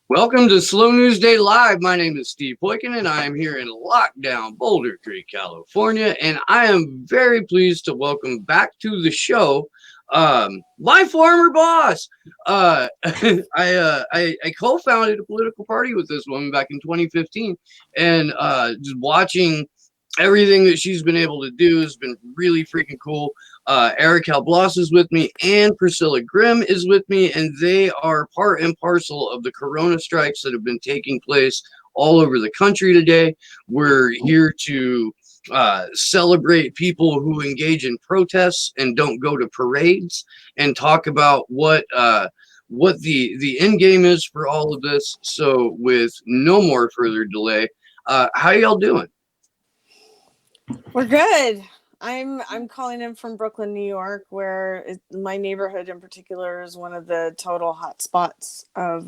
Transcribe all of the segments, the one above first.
Welcome to Slow News Day Live. My name is Steve Poikin, and I am here in lockdown Boulder Creek, California, and I am very pleased to welcome back to the show my former boss. I co-founded a political party with this woman back in 2015, and just watching everything that she's been able to do has been really freaking cool. Araquel Bloss is with me, and Priscilla Grimm is with me, and they are part and parcel of the Corona strikes that have been taking place all over the country today. We're here to celebrate people who engage in protests and don't go to parades, and talk about what the end game is for all of this. So, with no more further delay, how y'all doing? We're good. I'm calling in from Brooklyn, New York, where my neighborhood in particular is one of the total hotspots of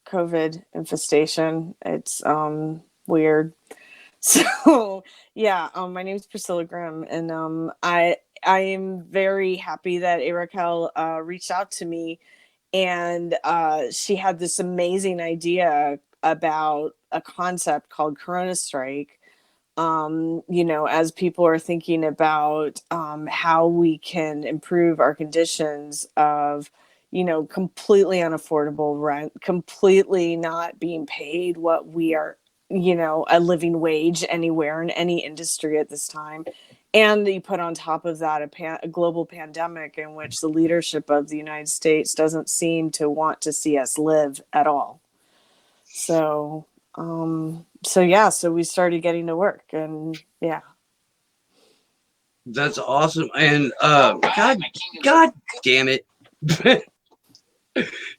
COVID infestation. It's weird. So yeah, my name is Priscilla Grimm, and I am very happy that Araquel reached out to me, and she had this amazing idea about a concept called CoronaStrike. As people are thinking about how we can improve our conditions of, completely unaffordable rent, completely not being paid what we are, a living wage anywhere in any industry at this time. And you put on top of that a global pandemic in which the leadership of the United States doesn't seem to want to see us live at all. So we started getting to work, and yeah. That's awesome. And God damn it.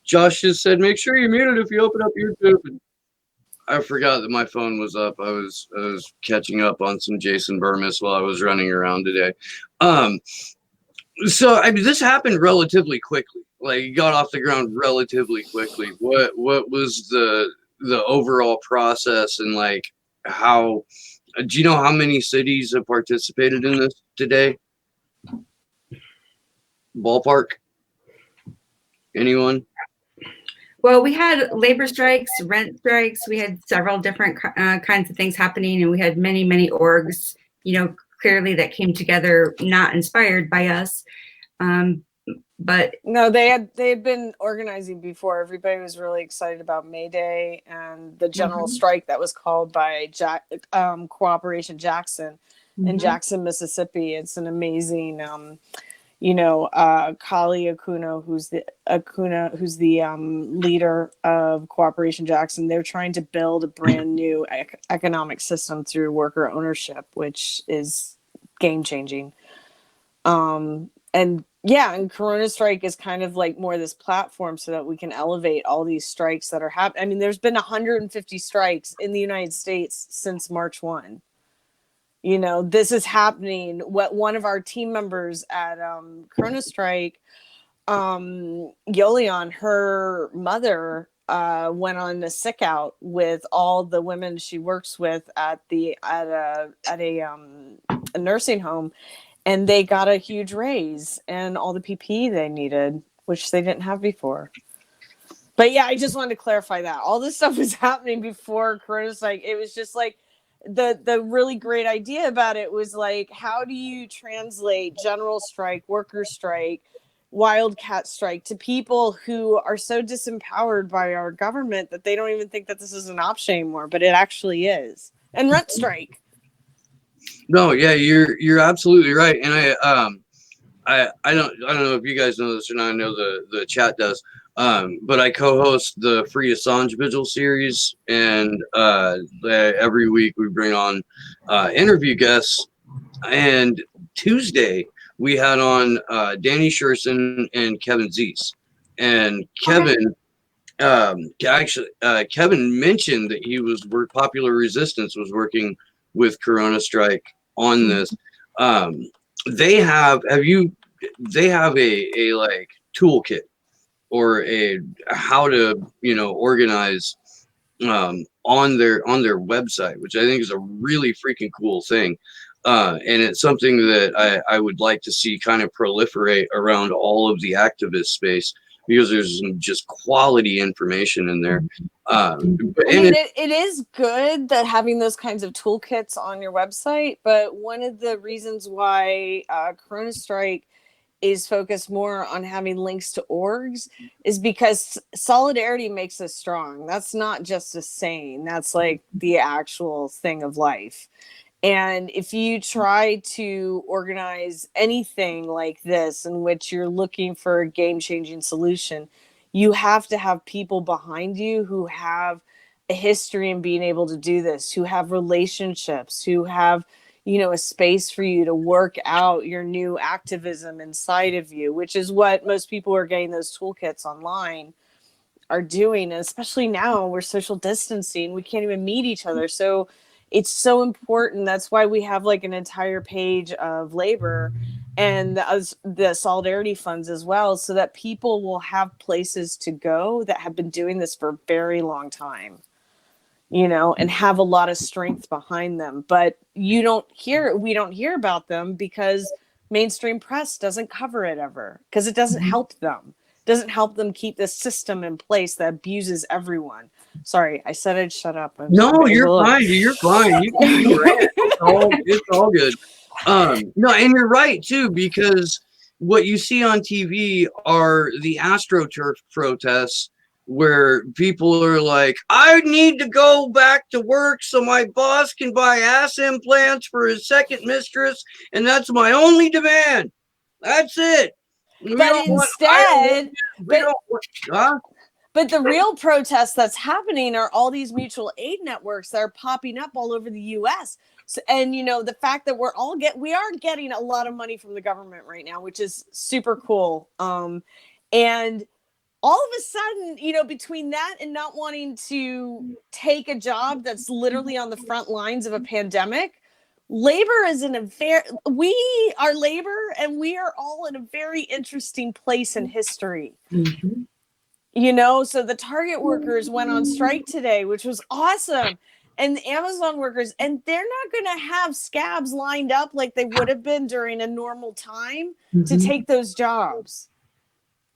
Josh just said, make sure you mute it if you open up YouTube. I forgot that my phone was up. I was catching up on some Jason Burmis while I was running around today. So this happened relatively quickly. Like, it got off the ground relatively quickly. What was the overall process, and like, how do you know how many cities have participated in this today? Ballpark? Anyone? Well, we had labor strikes, rent strikes. We had several different kinds of things happening, and we had many, many orgs, clearly that came together, not inspired by us. But no, they had been organizing before. Everybody was really excited about May Day and the general strike that was called by Cooperation Jackson in Jackson, Mississippi. It's an amazing, Kali Acuna, who's the leader of Cooperation Jackson. They're trying to build a brand new economic system through worker ownership, which is game changing. And CoronaStrike is kind of like more this platform so that we can elevate all these strikes that are happening. I mean, there's been 150 strikes in the United States since March 1. This is happening. What one of our team members at CoronaStrike, Yolian, her mother went on a sick out with all the women she works with at a nursing home. And they got a huge raise and all the PPE they needed, which they didn't have before. But yeah, I just wanted to clarify that. All this stuff was happening before CoronaStrike. It was just like the really great idea about it was like, how do you translate general strike, worker strike, wildcat strike to people who are so disempowered by our government that they don't even think that this is an option anymore, but it actually is. And rent strike. No, yeah, you're absolutely right. And I don't know if you guys know this or not. I know the chat does. But I co-host the Free Assange Vigil series, and every week we bring on interview guests. And Tuesday we had on Danny Sherson and Kevin Zeese. And Kevin, Kevin mentioned that he was Popular Resistance was working with CoronaStrike on this. They have a like toolkit or a how to organize on their website, which I think is a really freaking cool thing. And it's something that I would like to see kind of proliferate around all of the activist space, because there's some just quality information in there. I mean, it is good that having those kinds of toolkits on your website, but one of the reasons why CoronaStrike is focused more on having links to orgs is because solidarity makes us strong. That's not just a saying, that's like the actual thing of life. And if you try to organize anything like this in which you're looking for a game-changing solution, you have to have people behind you who have a history in being able to do this, who have relationships, who have, you know, a space for you to work out your new activism inside of you, which is what most people who are getting those toolkits online are doing. And especially now we're social distancing, we can't even meet each other. So it's so important. That's why we have like an entire page of labor and the solidarity funds as well, so that people will have places to go that have been doing this for a very long time, you know, and have a lot of strength behind them. But we don't hear about them because mainstream press doesn't cover it ever, because it doesn't help them. Doesn't help them keep this system in place that abuses everyone. Sorry, I said I'd shut up. No, you're fine. You're fine. You rant. It's all good. No, and you're right too, because what you see on TV are the AstroTurf protests where people are like, I need to go back to work so my boss can buy ass implants for his second mistress, and that's my only demand. That's it. But the real protests that's happening are all these mutual aid networks that are popping up all over the U.S. So, and you know, the fact that we are getting a lot of money from the government right now, which is super cool. And all of a sudden, you know, between that and not wanting to take a job that's literally on the front lines of a pandemic, labor is we are labor, and we are all in a very interesting place in history. Mm-hmm. You know, so the Target workers went on strike today, which was awesome. And the Amazon workers, and they're not going to have scabs lined up like they would have been during a normal time to take those jobs.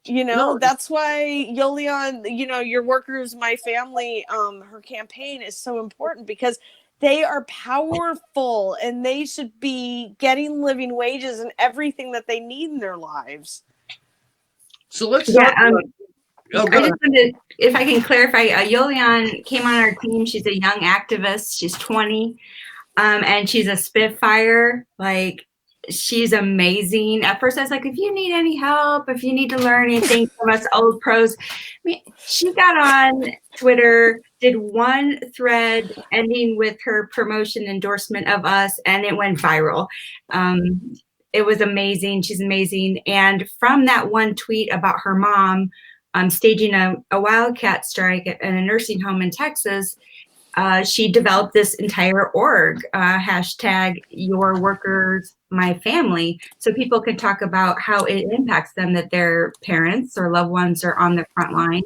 You know, that's why Yolian, you know, your workers, my family, her campaign is so important, because they are powerful and they should be getting living wages and everything that they need in their lives. So let's talk about. I just wanted, if I can clarify, Yolian came on our team. She's a young activist. She's 20, and she's a Spitfire. Like, she's amazing. At first, I was like, if you need any help, if you need to learn anything from us old pros, I mean, she got on Twitter, did one thread ending with her promotion endorsement of us, and it went viral. It was amazing. She's amazing. And from that one tweet about her mom staging a wildcat strike in a nursing home in Texas, she developed this entire org, hashtag your workers, my family, so people can talk about how it impacts them that their parents or loved ones are on the front line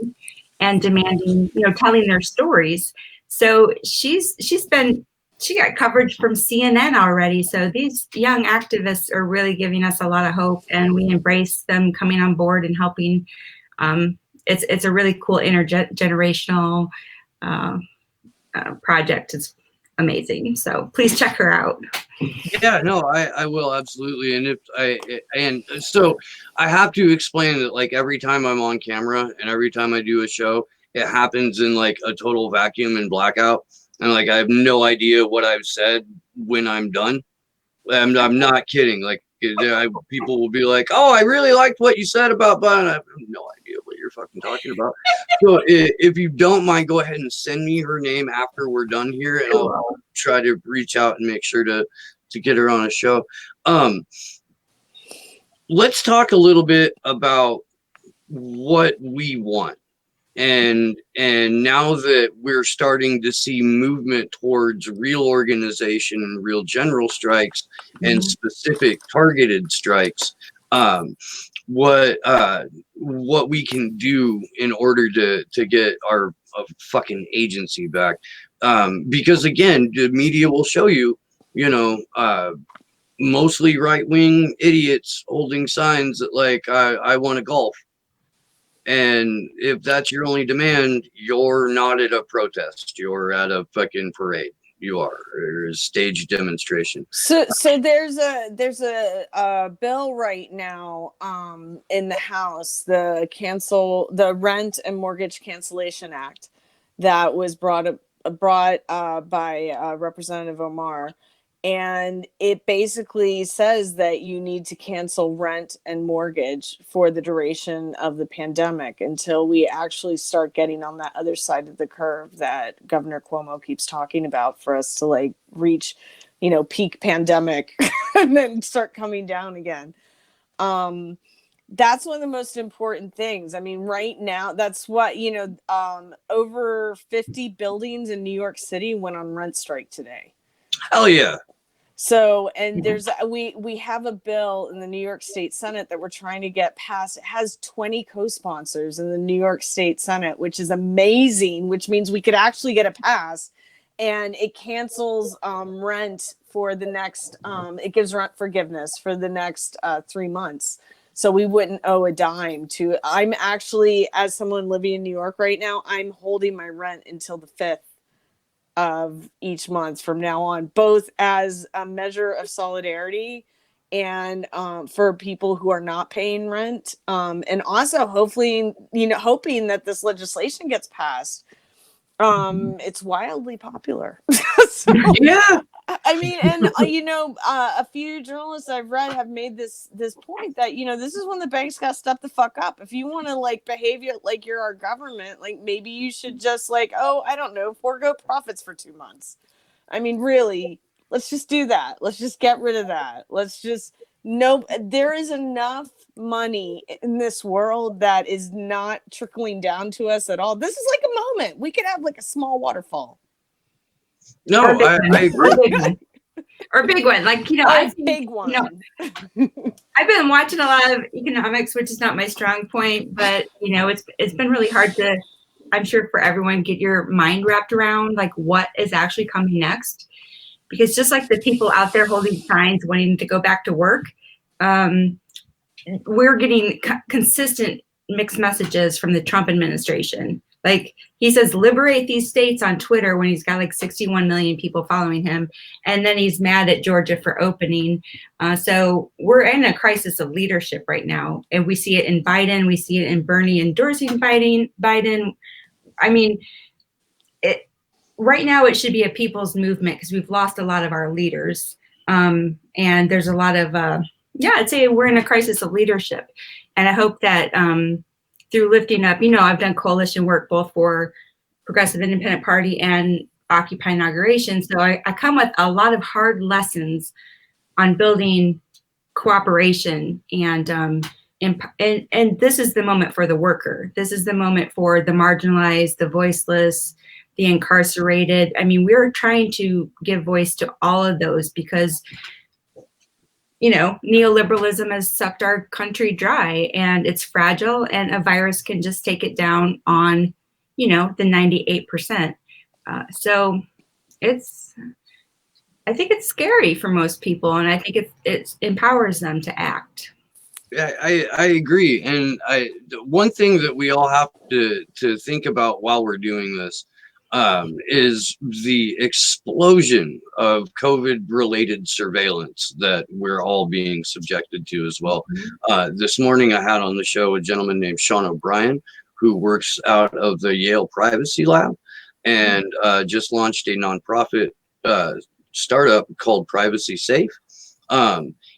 and demanding, you know, telling their stories. So she got coverage from CNN already. So these young activists are really giving us a lot of hope, and we embrace them coming on board and helping. It's a really cool intergenerational project. It's amazing. So please check her out. Yeah, no, I will absolutely. And so I have to explain that, like, every time I'm on camera and every time I do a show, it happens in like a total vacuum and blackout, and like I have no idea what I've said when I'm done. I'm not kidding. Like, people will be like, "Oh, I really liked what you said about," but I have no idea what you're fucking talking about. So if you don't mind, go ahead and send me her name after we're done here, and I'll try to reach out and make sure to get her on a show. Let's talk a little bit about what we want. And now that we're starting to see movement towards real organization and real general strikes and specific targeted strikes, what we can do in order to get our fucking agency back, because again, the media will show you, you know, mostly right-wing idiots holding signs that like I want to golf. And if that's your only demand, you're not at a protest. You're at a fucking parade. You are, or a stage demonstration. So there's a bill right now in the House, the Rent and Mortgage Cancellation Act, that was brought by Representative Omar, and it basically says that you need to cancel rent and mortgage for the duration of the pandemic until we actually start getting on that other side of the curve that Governor Cuomo keeps talking about, for us to like reach, peak pandemic and then start coming down again. That's one of the most important things. I mean, right now, that's what, over 50 buildings in New York City went on rent strike today. Hell yeah. So, and we have a bill in the New York State Senate that we're trying to get passed. It has 20 co-sponsors in the New York State Senate, which is amazing, which means we could actually get it passed. And it cancels rent for the next, it gives rent forgiveness for the next 3 months. So we wouldn't owe a dime to, I'm actually, as someone living in New York right now, I'm holding my rent until the 5th of each month from now on, both as a measure of solidarity and for people who are not paying rent, and also hopefully, hoping that this legislation gets passed. It's wildly popular. So, Yeah. I mean, and a few journalists I've read have made this point that this is when the banks got to step the fuck up. If you want to like behave like you're our government, like maybe you should just like, oh, I don't know, forego profits for 2 months. I mean, really, let's just do that. Let's just get rid of that. There is enough money in this world that is not trickling down to us at all. This is like a moment. We could have like a small waterfall. No, I agree. Or big one, like big one. I've been watching a lot of economics, which is not my strong point, but it's been really hard to, I'm sure, for everyone, get your mind wrapped around like what is actually coming next. Because just like the people out there holding signs wanting to go back to work, we're getting consistent mixed messages from the Trump administration. Like he says, liberate these states on Twitter when he's got like 61 million people following him. And then he's mad at Georgia for opening. So we're in a crisis of leadership right now. And we see it in Biden. We see it in Bernie endorsing Biden. I mean, right now it should be a people's movement because we've lost a lot of our leaders. And there's a lot of, I'd say we're in a crisis of leadership. And I hope that through lifting up, I've done coalition work both for Progressive Independent Party and Occupy Inauguration. So I come with a lot of hard lessons on building cooperation and this is the moment for the worker. This is the moment for the marginalized, the voiceless, the incarcerated. I mean, we're trying to give voice to all of those because neoliberalism has sucked our country dry and it's fragile and a virus can just take it down on, the 98%. So I think it's scary for most people. And I think it empowers them to act. Yeah, I agree. And one thing that we all have to think about while we're doing this is the explosion of COVID-related surveillance that we're all being subjected to as well. This morning I had on the show a gentleman named Sean O'Brien, who works out of the Yale Privacy Lab and just launched a nonprofit startup called Privacy Safe.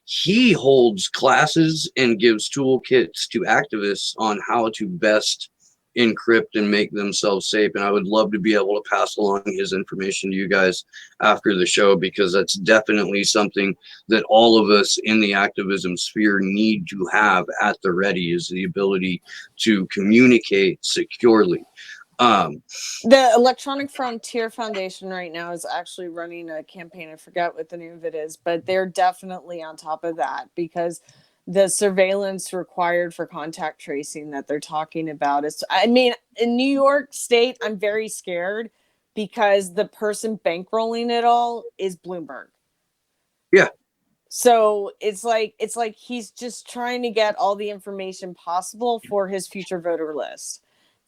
He holds classes and gives toolkits to activists on how to best encrypt and make themselves safe. And I would love to be able to pass along his information to you guys after the show, because that's definitely something that all of us in the activism sphere need to have at the ready, is the ability to communicate securely. The Electronic Frontier Foundation right now is actually running a campaign. I forget what the name of it is, but they're definitely on top of that, because the surveillance required for contact tracing that they're talking about is, I mean, in New York State, I'm very scared because the person bankrolling it all is Bloomberg. Yeah. So it's like he's just trying to get all the information possible for his future voter list.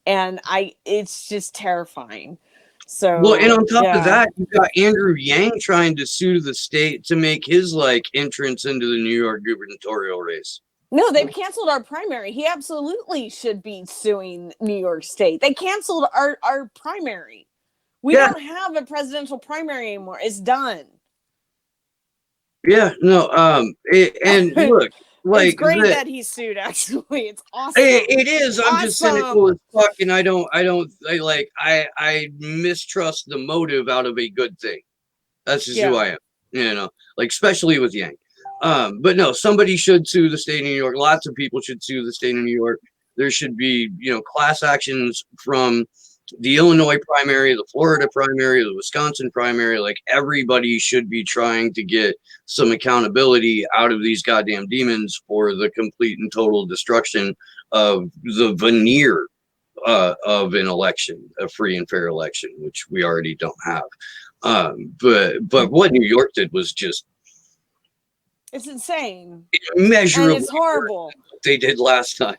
And it's just terrifying. So Well, and on top of yeah. that, you've got Andrew Yang trying to sue the state to make his like entrance into the New York gubernatorial race. No, they've canceled our primary. He absolutely should be suing New York State. They canceled our primary. We don't have a presidential primary anymore. It's done. Yeah, no, and look, like, it's great that he sued. Actually, it's awesome. It is. I'm just cynical as fuck, and I mistrust the motive out of a good thing. That's just who I am, you know. Like, especially with Yang. But no, somebody should sue the state of New York. Lots of people should sue the state of New York. There should be, you know, class actions from the Illinois primary, the Florida primary, the Wisconsin primary. Like, everybody should be trying to get some accountability out of these goddamn demons for the complete and total destruction of the veneer of an election, a free and fair election, which we already don't have. But what New York did was just, it's insane, immeasurably, and it's horrible what they did last time.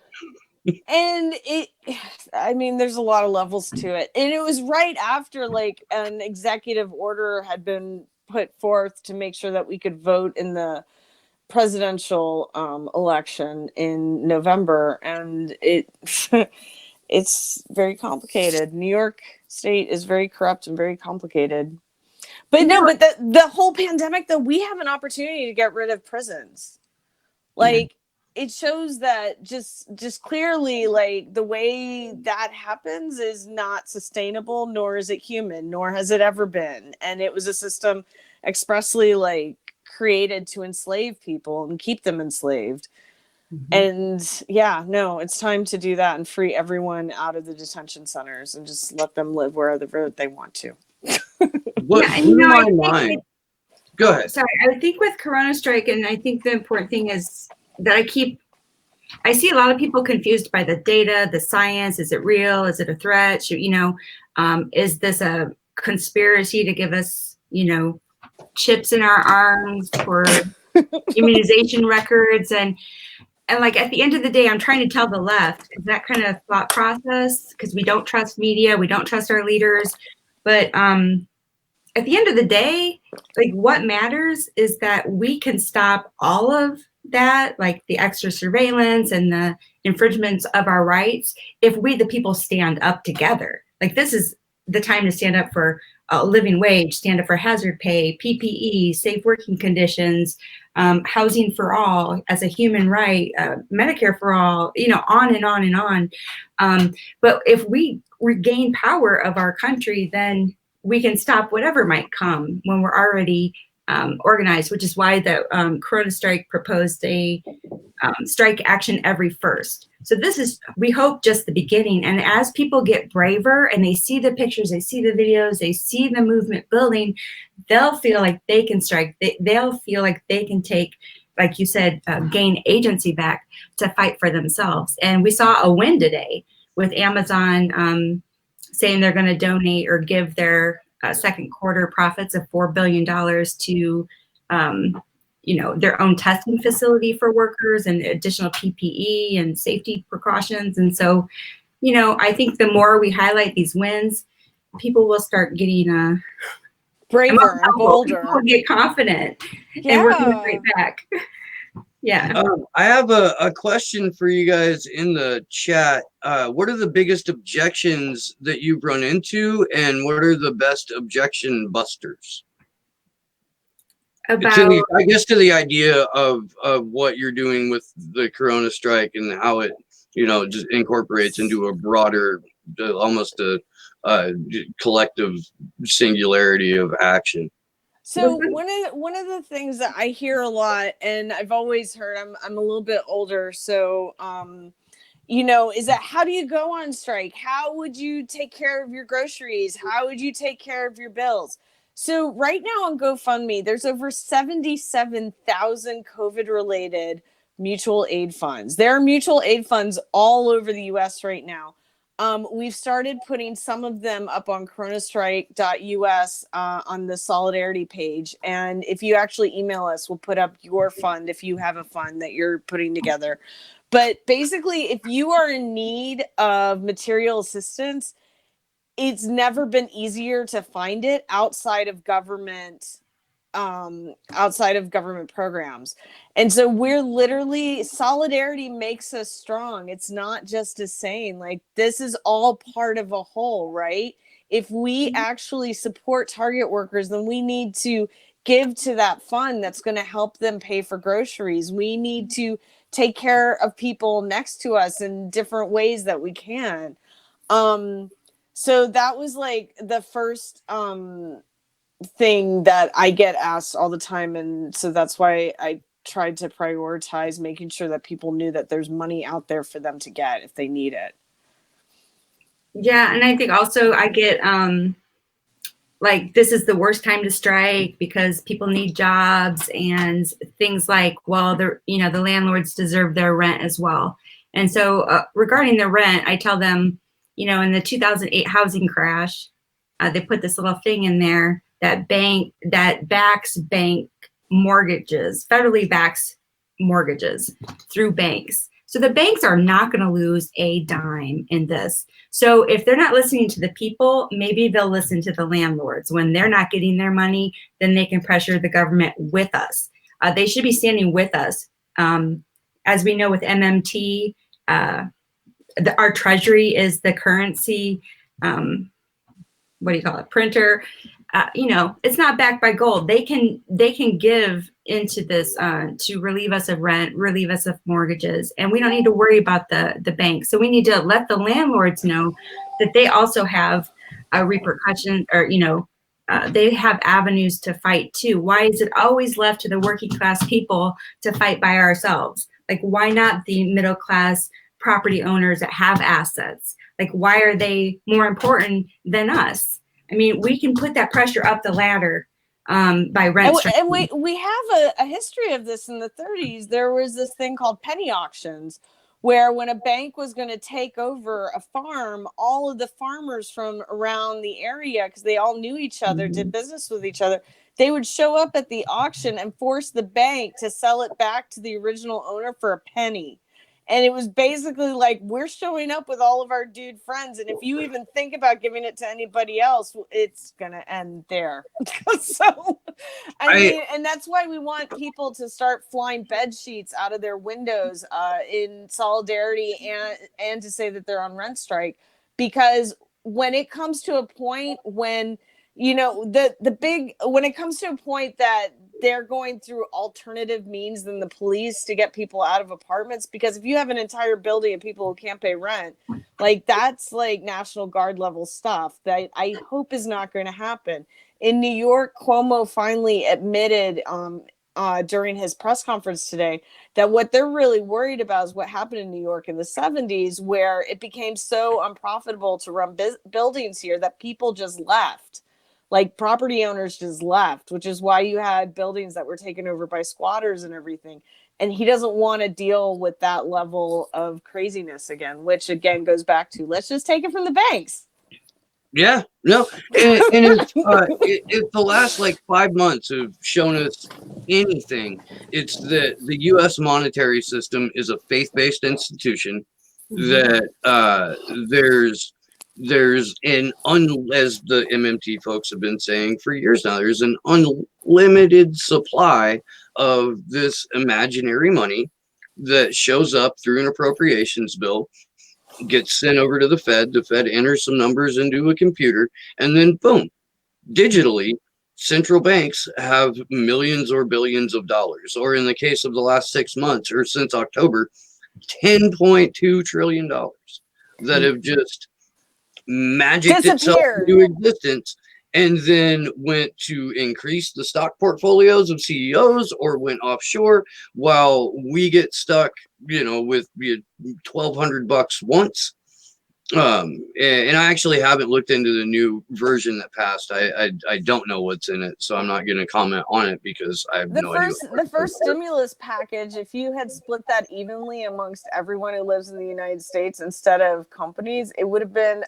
And I mean, there's a lot of levels to it. And it was right after like an executive order had been put forth to make sure that we could vote in the presidential election in November. And it's very complicated. New York State is very corrupt and very complicated. But but the whole pandemic, though, we have an opportunity to get rid of prisons. Like, it shows that just clearly, like, the way that happens is not sustainable, nor is it human, nor has it ever been. And it was a system expressly, like, created to enslave people and keep them enslaved. And it's time to do that and free everyone out of the detention centers and just let them live wherever they want to. Go ahead. Sorry, I think with CoronaStrike, and I think the important thing is that I see a lot of people confused by the data, the science. Is it real? Is it a threat? Is this a conspiracy to give us, chips in our arms for immunization records? And like, at the end of the day, I'm trying to tell the left that kind of thought process, because we don't trust media, we don't trust our leaders. But at the end of the day, like, what matters is that we can stop all of that, like the extra surveillance and the infringements of our rights, if we, the people, stand up together. Like, this is the time to stand up for a living wage, stand up for hazard pay, PPE, safe working conditions, housing for all as a human right, Medicare for all, on and on and on. But if we regain power of our country, then we can stop whatever might come when we're already organized, which is why the CoronaStrike proposed a strike action every 1st. So this is, we hope, just the beginning. And as people get braver and they see the pictures, they see the videos, they see the movement building, they'll feel like they can strike. They'll feel like they can take, like you said, gain agency back to fight for themselves. And we saw a win today with Amazon saying they're going to donate or give their second quarter profits of $4 billion to, their own testing facility for workers and additional PPE and safety precautions. And so, I think the more we highlight these wins, people will start getting braver and bolder. People will get confident and working right back. Yeah. I have a question for you guys in the chat. What are the biggest objections that you've run into, and what are the best objection busters? To the idea of what you're doing with the CoronaStrike and how it, just incorporates into a broader, almost a collective singularity of action. So one of the things that I hear a lot, and I've always heard, I'm a little bit older, so is that, how do you go on strike? How would you take care of your groceries? How would you take care of your bills? So right now on GoFundMe, there's over 77,000 COVID-related mutual aid funds. There are mutual aid funds all over the U.S. right now. We've started putting some of them up on CoronaStrike.us on the Solidarity page. And if you actually email us, we'll put up your fund if you have a fund that you're putting together. But basically, if you are in need of material assistance, it's never been easier to find it outside of government programs. And so we're literally, solidarity makes us strong. It's not just a saying, like, this is all part of a whole, right? If we actually support target workers, then we need to give to that fund that's going to help them pay for groceries. We need to take care of people next to us in different ways that we can. So that was like the first thing that I get asked all the time. And so that's why I tried to prioritize making sure that people knew that there's money out there for them to get if they need it. Yeah. And I think also I get, like, this is the worst time to strike because people need jobs and things like, well, the landlords deserve their rent as well. And so regarding the rent, I tell them, in the 2008 housing crash, they put this little thing in there that backs bank mortgages, federally backs mortgages through banks. So the banks are not going to lose a dime in this. So if they're not listening to the people, maybe they'll listen to the landlords. When they're not getting their money, then they can pressure the government with us. They should be standing with us. As we know with MMT, our treasury is the currency, printer. It's not backed by gold. They can give into this to relieve us of rent, relieve us of mortgages, and we don't need to worry about the bank. So we need to let the landlords know that they also have a repercussion, or they have avenues to fight too. Why is it always left to the working class people to fight by ourselves? Like, why not the middle class property owners that have assets? Like, why are they more important than us? I mean, we can put that pressure up the ladder by rent. And we have a history of this in the 30s. There was this thing called penny auctions, where when a bank was going to take over a farm, all of the farmers from around the area, because they all knew each other, did business with each other, they would show up at the auction and force the bank to sell it back to the original owner for a penny. And it was basically like, we're showing up with all of our dude friends, and if you even think about giving it to anybody else, it's going to end there. So, I mean, and that's why we want people to start flying bed sheets out of their windows in solidarity and to say that they're on rent strike. Because when it comes to a point when, when it comes to a point that they're going through alternative means than the police to get people out of apartments, because if you have an entire building of people who can't pay rent, like, that's like National Guard level stuff that I hope is not going to happen. In New York, Cuomo finally admitted during his press conference today that what they're really worried about is what happened in New York in the 70s, where it became so unprofitable to run buildings here that people just left. Like, property owners just left, which is why you had buildings that were taken over by squatters and everything. And he doesn't want to deal with that level of craziness again, which again goes back to, let's just take it from the banks. Yeah, no. And if the last like 5 months have shown us anything, it's that the U.S. monetary system is a faith-based institution, that there's as the MMT folks have been saying for years now, there's an unlimited supply of this imaginary money that shows up through an appropriations bill, gets sent over to the Fed enters some numbers into a computer, and then boom, digitally, central banks have millions or billions of dollars, or in the case of the last 6 months or since October, $10.2 trillion that have just magicked itself into existence, and then went to increase the stock portfolios of CEOs or went offshore, while we get stuck, with $1,200 once And I actually haven't looked into the new version that passed. I don't know what's in it, so I'm not going to comment on it because I have no idea. The first stimulus package, if you had split that evenly amongst everyone who lives in the United States instead of companies, it would have been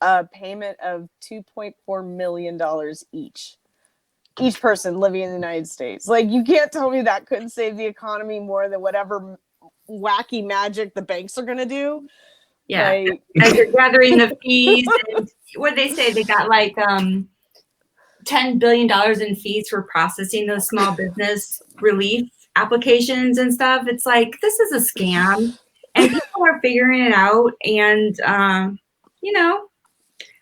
a payment of $2.4 million each person living in the United States. Like, you can't tell me that couldn't save the economy more than whatever wacky magic the banks are going to do. Yeah, like, as they're gathering the fees, and what they say, they got like $10 billion in fees for processing those small business relief applications and stuff. It's like, this is a scam, and people are figuring it out. And you know,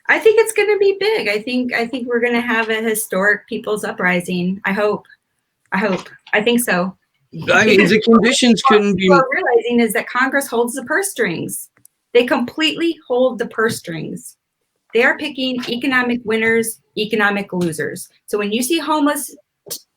I think it's going to be big. I think we're going to have a historic people's uprising. I hope. I think so. I mean, the conditions couldn't be. What we're realizing is that Congress holds the purse strings. They completely hold the purse strings. They are picking economic winners, economic losers. So when you see homeless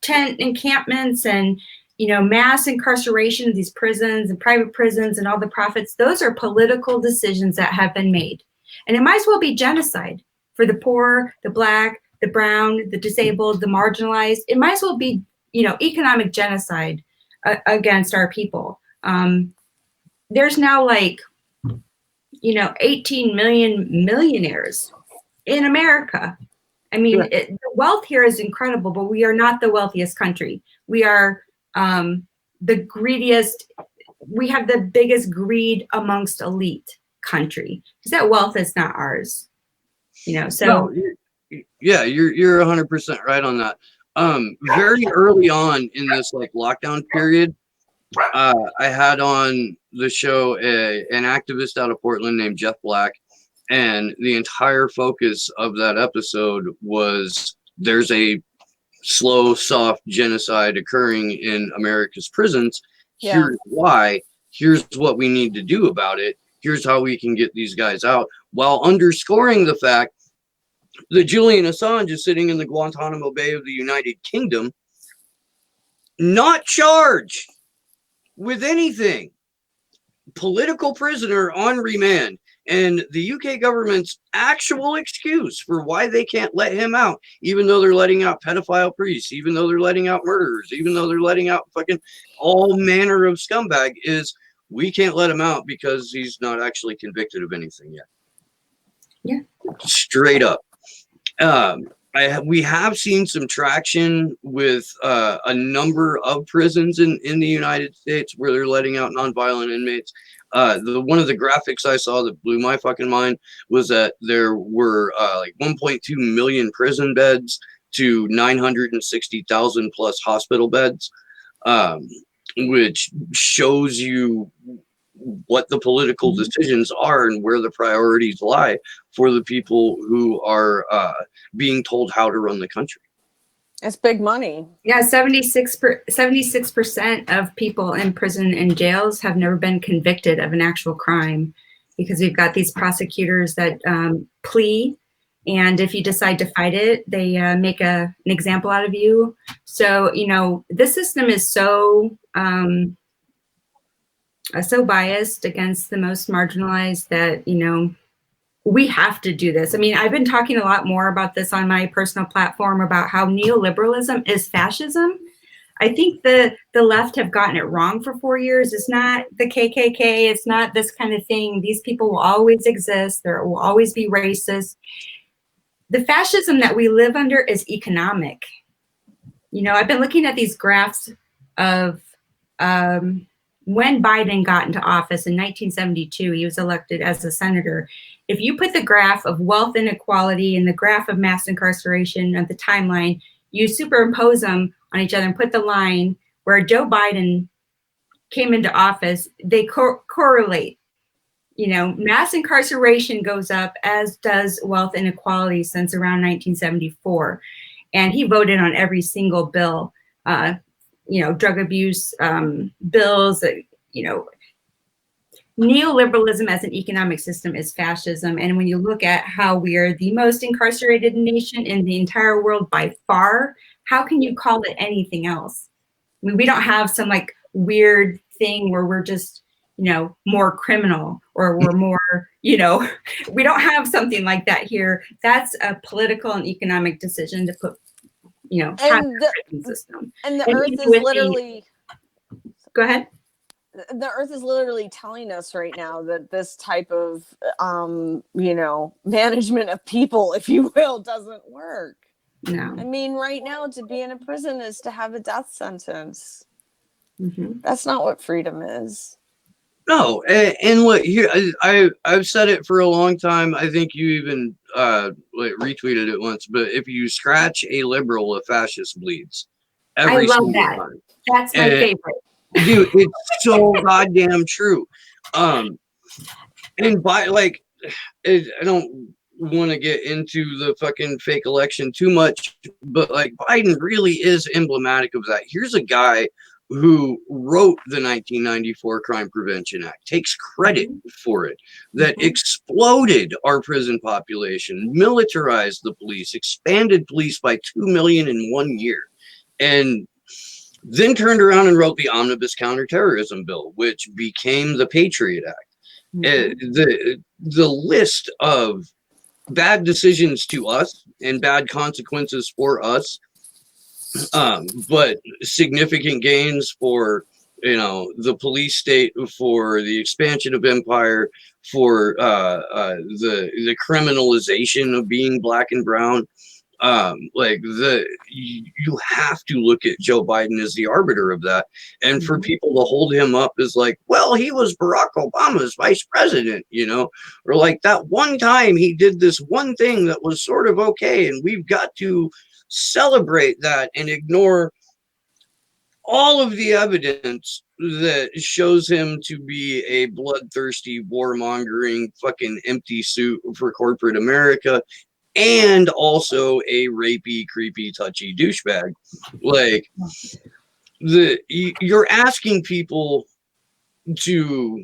tent encampments and, you know, mass incarceration of these prisons and private prisons and all the profits, those are political decisions that have been made. And it might as well be genocide for the poor, the Black, the brown, the disabled, the marginalized. It might as well be, you know, economic genocide against our people. There's now like, you know, 18 million millionaires in America. I mean, the wealth here is incredible, but we are not the wealthiest country. We are the greediest. We have the biggest greed amongst elite country, because that wealth is not ours. You know, so. No, yeah, you're 100% right on that. Very early on in this like lockdown period, I had on the show an activist out of Portland named Jeff Black, and the entire focus of that episode was there's a slow, soft genocide occurring in America's prisons. Yeah. Here's why. Here's what we need to do about it. Here's how we can get these guys out, while underscoring the fact that Julian Assange is sitting in the Guantanamo Bay of the United Kingdom, not charged with anything, political prisoner on remand. And the UK government's actual excuse for why they can't let him out, even though they're letting out pedophile priests, even though they're letting out murderers, even though they're letting out fucking all manner of scumbag, is we can't let him out because he's not actually convicted of anything yet. Yeah. Straight up. We have seen some traction with a number of prisons in the United States where they're letting out nonviolent inmates. One of the graphics I saw that blew my fucking mind was that there were like 1.2 million prison beds to 960,000 plus hospital beds, which shows you what the political decisions are and where the priorities lie for the people who are being told how to run the country. It's big money. Yeah, 76% of people in prison and jails have never been convicted of an actual crime, because we've got these prosecutors that plea, and if you decide to fight it, they make an example out of you. So, you know, this system is so biased against the most marginalized that, you know, we have to do this. I mean, I've been talking a lot more about this on my personal platform about how neoliberalism is fascism. I think the left have gotten it wrong for 4 years. It's not the KKK. It's not this kind of thing. These people will always exist. There will always be racist. The fascism that we live under is economic. You know, I've been looking at these graphs of when Biden got into office in 1972, he was elected as a senator. If you put the graph of wealth inequality and the graph of mass incarceration of the timeline, you superimpose them on each other and put the line where Joe Biden came into office, they correlate. You know, mass incarceration goes up, as does wealth inequality since around 1974. And he voted on every single bill, you know, drug abuse bills, you know. Neoliberalism as an economic system is fascism. And when you look at how we are the most incarcerated nation in the entire world by far, how can you call it anything else? I mean, we don't have some like weird thing where we're just, more criminal, or we're more, we don't have something like that here. That's a political and economic decision to put, have a prison system. And the And earth even is with literally, go ahead. the earth is literally telling us right now that this type of, management of people, if you will, doesn't work. No. I mean, right now, to be in a prison is to have a death sentence. Mm-hmm. That's not what freedom is. No, and what here I've said it for a long time. I think you even retweeted it once. But if you scratch a liberal, a fascist bleeds. I love that. Time. That's my favorite. Dude, it's so goddamn true. And by I don't want to get into the fucking fake election too much, but Biden really is emblematic of that. Here's a guy who wrote the 1994 Crime Prevention Act, takes credit for it, that exploded our prison population, militarized the police, expanded police by 2 million in 1 year, and then turned around and wrote the Omnibus Counterterrorism Bill, which became the Patriot Act. The list of bad decisions to us and bad consequences for us, but significant gains for the police state, for the expansion of empire, for the criminalization of being black and brown. You have to look at Joe Biden as the arbiter of that, and for people to hold him up as well, he was Barack Obama's vice president, or that one time he did this one thing that was sort of okay, and we've got to celebrate that and ignore all of the evidence that shows him to be a bloodthirsty, warmongering, fucking empty suit for corporate America, and also a rapey, creepy, touchy douchebag. You're asking people to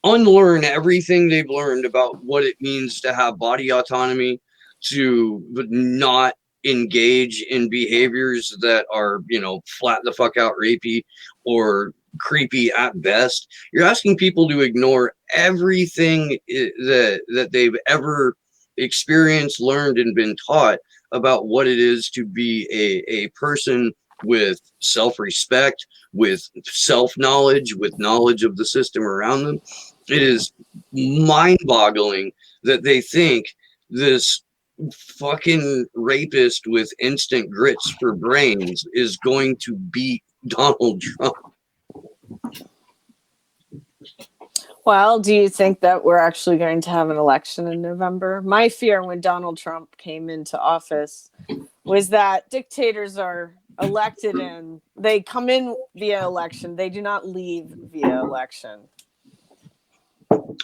unlearn everything they've learned about what it means to have body autonomy, to not engage in behaviors that are, flat the fuck out rapey or creepy at best. You're asking people to ignore everything that they've ever experienced, learned, and been taught about what it is to be a person with self-respect, with self-knowledge, with knowledge of the system around them. It is mind-boggling that they think this fucking rapist with instant grits for brains is going to beat Donald Trump. Well, do you think that we're actually going to have an election in November? My fear when Donald Trump came into office was that dictators are elected and they come in via election. They do not leave via election.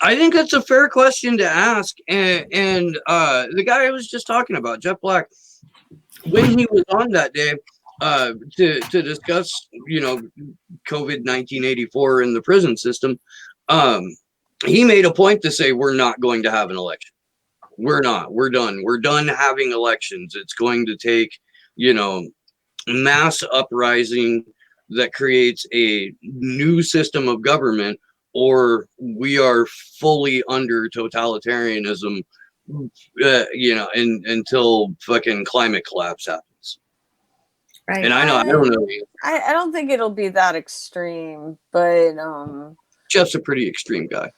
I think that's a fair question to ask. And the guy I was just talking about, Jeff Black, when he was on that day to discuss, COVID 1984 in the prison system, he made a point to say, we're not going to have an election. We're not. We're done. We're done having elections. It's going to take, mass uprising that creates a new system of government, or we are fully under totalitarianism, until fucking climate collapse happens. Right. And I don't know. I don't think it'll be that extreme, but Jeff's a pretty extreme guy.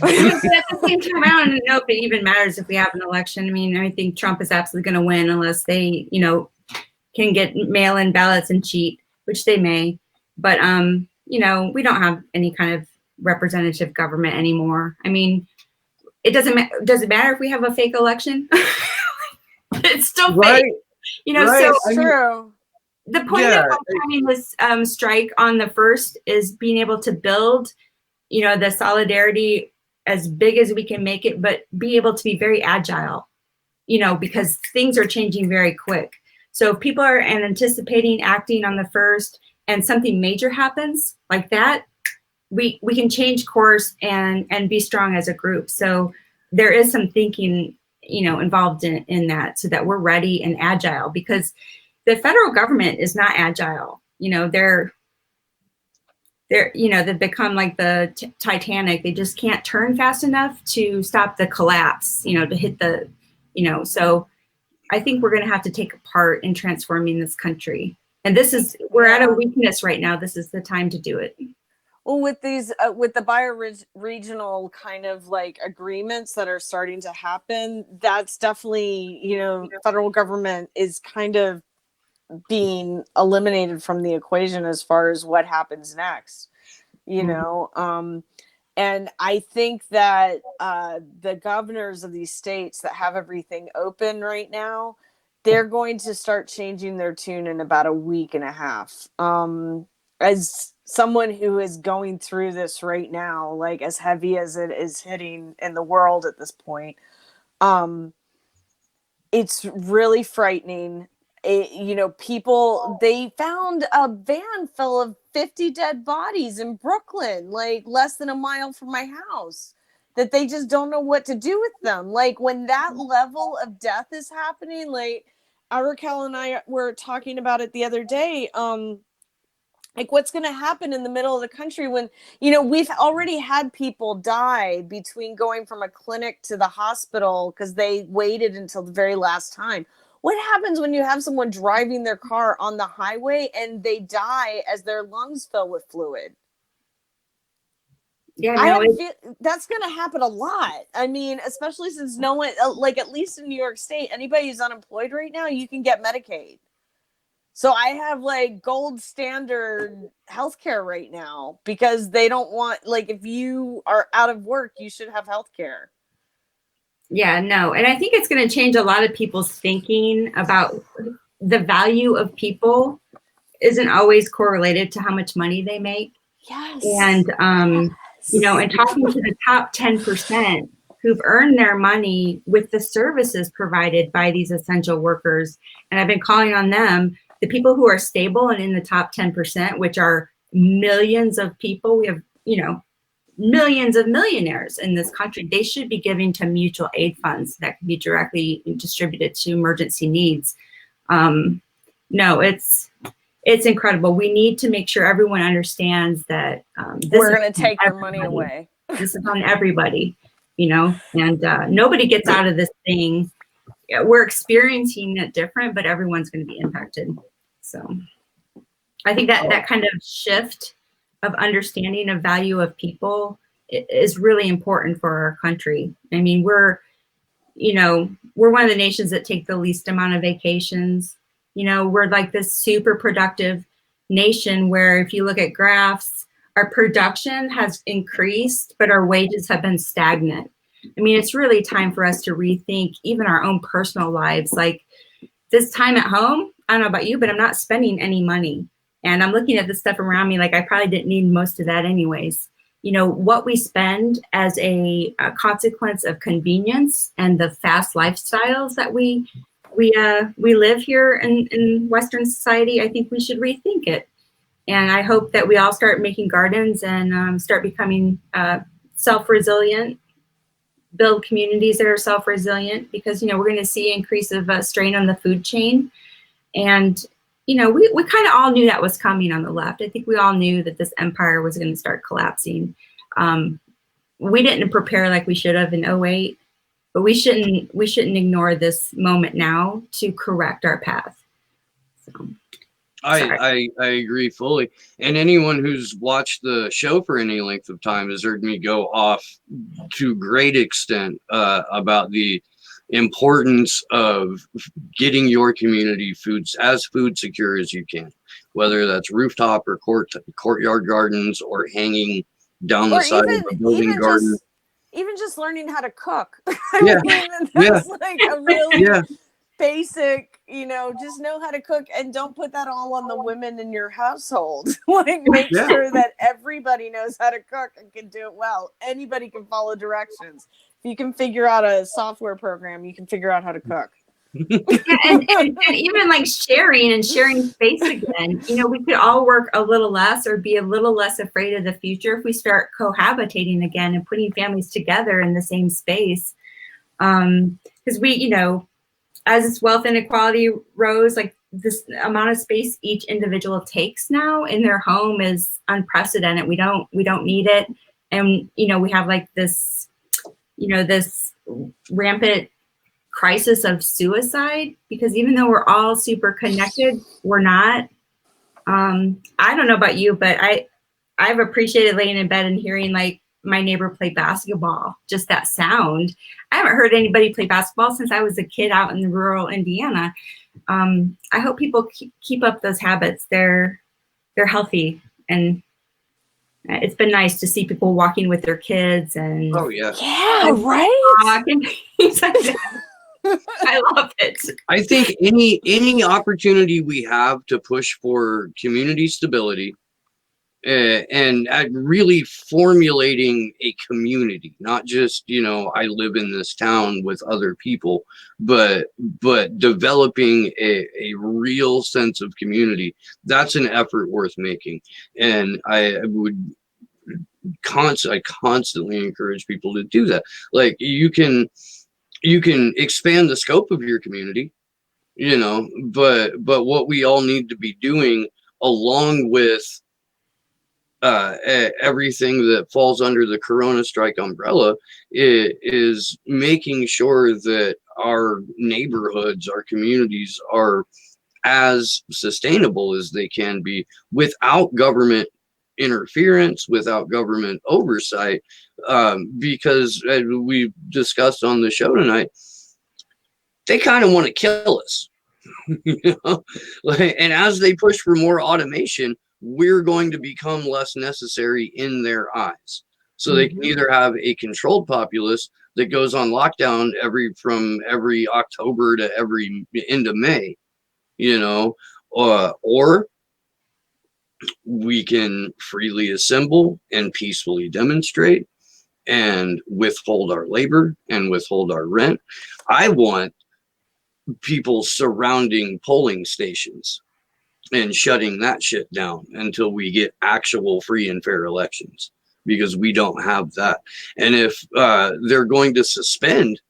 But at the same time, I don't know if it even matters if we have an election. I mean, I think Trump is absolutely going to win unless they, can get mail-in ballots and cheat, which they may. But, we don't have any kind of representative government anymore. I mean, does it matter if we have a fake election? It's still right. fake. Right. So true. The point of having this strike on the 1st is being able to build, the solidarity as big as we can make it, but be able to be very agile, because things are changing very quick. So if people are anticipating acting on the 1st and something major happens like that, we can change course and be strong as a group. So there is some thinking, involved in that, so that we're ready and agile, because the federal government is not agile. they're, you know, they've become like the Titanic. They just can't turn fast enough to stop the collapse, you know, to hit the, you know, so I think we're going to have to take a part in transforming this country. And this is, we're at a weakness right now. This is the time to do it. Well, with these, with the bioregional kind of like agreements that are starting to happen, that's definitely, you know, federal government is kind of being eliminated from the equation as far as what happens next, you know. And I think that the governors of these states that have everything open right now, they're going to start changing their tune in about a week and a half. As someone who is going through this right now, like as heavy as it is hitting in the world at this point, it's really frightening. You know, people, they found a van full of 50 dead bodies in Brooklyn, like less than a mile from my house, that they just don't know what to do with them. Like when that level of death is happening, like Araquel and I were talking about it the other day, like what's going to happen in the middle of the country when, you know, we've already had people die between going from a clinic to the hospital because they waited until the very last time. What happens when you have someone driving their car on the highway and they die as their lungs fill with fluid? Yeah, no, that's going to happen a lot. I mean, especially since no one, like at least in New York State, anybody who's unemployed right now, you can get Medicaid. So I have like gold standard healthcare right now because they don't want, like, if you are out of work, you should have healthcare. Yeah, no. And I think it's going to change a lot of people's thinking about the value of people isn't always correlated to how much money they make. Yes. And, you know, and talking to the top 10% who've earned their money with the services provided by these essential workers. And I've been calling on them, the people who are stable and in the top 10%, which are millions of people. We have, you know, millions of millionaires in this country. They should be giving to mutual aid funds that can be directly distributed to emergency needs. No, it's incredible. We need to make sure everyone understands that we're going to take their money away. This is on everybody, you know, and nobody gets out of this thing. We're experiencing it different, but everyone's going to be impacted. So I think that that kind of shift of understanding of value of people is really important for our country. I mean, we're one of the nations that take the least amount of vacations. You know, we're like this super productive nation where if you look at graphs, our production has increased, but our wages have been stagnant. I mean, it's really time for us to rethink even our own personal lives. Like this time at home, I don't know about you, but I'm not spending any money. And I'm looking at the stuff around me like I probably didn't need most of that anyways. You know, what we spend as a consequence of convenience and the fast lifestyles that we live here in Western society, I think we should rethink it. And I hope that we all start making gardens and start becoming self-resilient, build communities that are self-resilient, because, you know, we're going to see increase of strain on the food chain. And, you know, we kind of all knew that was coming on the left. I think we all knew that this empire was going to start collapsing. We didn't prepare like we should have in 2008, but we shouldn't ignore this moment now to correct our path. So. I agree fully. And anyone who's watched the show for any length of time has heard me go off to great extent about the importance of getting your community as food secure as you can, whether that's rooftop or courtyard gardens or hanging down the side of a building garden. Even just learning how to cook. I mean, that's like a really basic, you know, just know how to cook and don't put that all on the women in your household. Like make sure that everybody knows how to cook and can do it well. Anybody can follow directions. If you can figure out a software program, you can figure out how to cook. and even like sharing space again. You know, we could all work a little less or be a little less afraid of the future if we start cohabitating again and putting families together in the same space. Because we, you know, as this wealth inequality rose, like this amount of space each individual takes now in their home is unprecedented. We don't need it. And, you know, we have like this, you know, this rampant crisis of suicide, because even though we're all super connected, we're not. I don't know about you, but I've appreciated laying in bed and hearing like my neighbor play basketball, just that sound. I haven't heard anybody play basketball since I was a kid out in rural Indiana. I hope people keep up those habits. They're healthy, and it's been nice to see people walking with their kids and Oh yeah, right. and things like that. I love it. I think any opportunity we have to push for community stability and really formulating a community, not just, you know, I live in this town with other people, but developing a real sense of community. That's an effort worth making. And I constantly encourage people to do that. Like you can expand the scope of your community, you know, but what we all need to be doing along with everything that falls under the CoronaStrike umbrella is making sure that our neighborhoods, our communities are as sustainable as they can be without government interference, without government oversight, because as we discussed on the show tonight, they kind of want to kill us. You know? And as they push for more automation, we're going to become less necessary in their eyes. So they can either have a controlled populace that goes on lockdown from every October to every end of May, you know, or we can freely assemble and peacefully demonstrate and withhold our labor and withhold our rent. I want people surrounding polling stations and shutting that shit down until we get actual free and fair elections, because we don't have that. And if they're going to suspend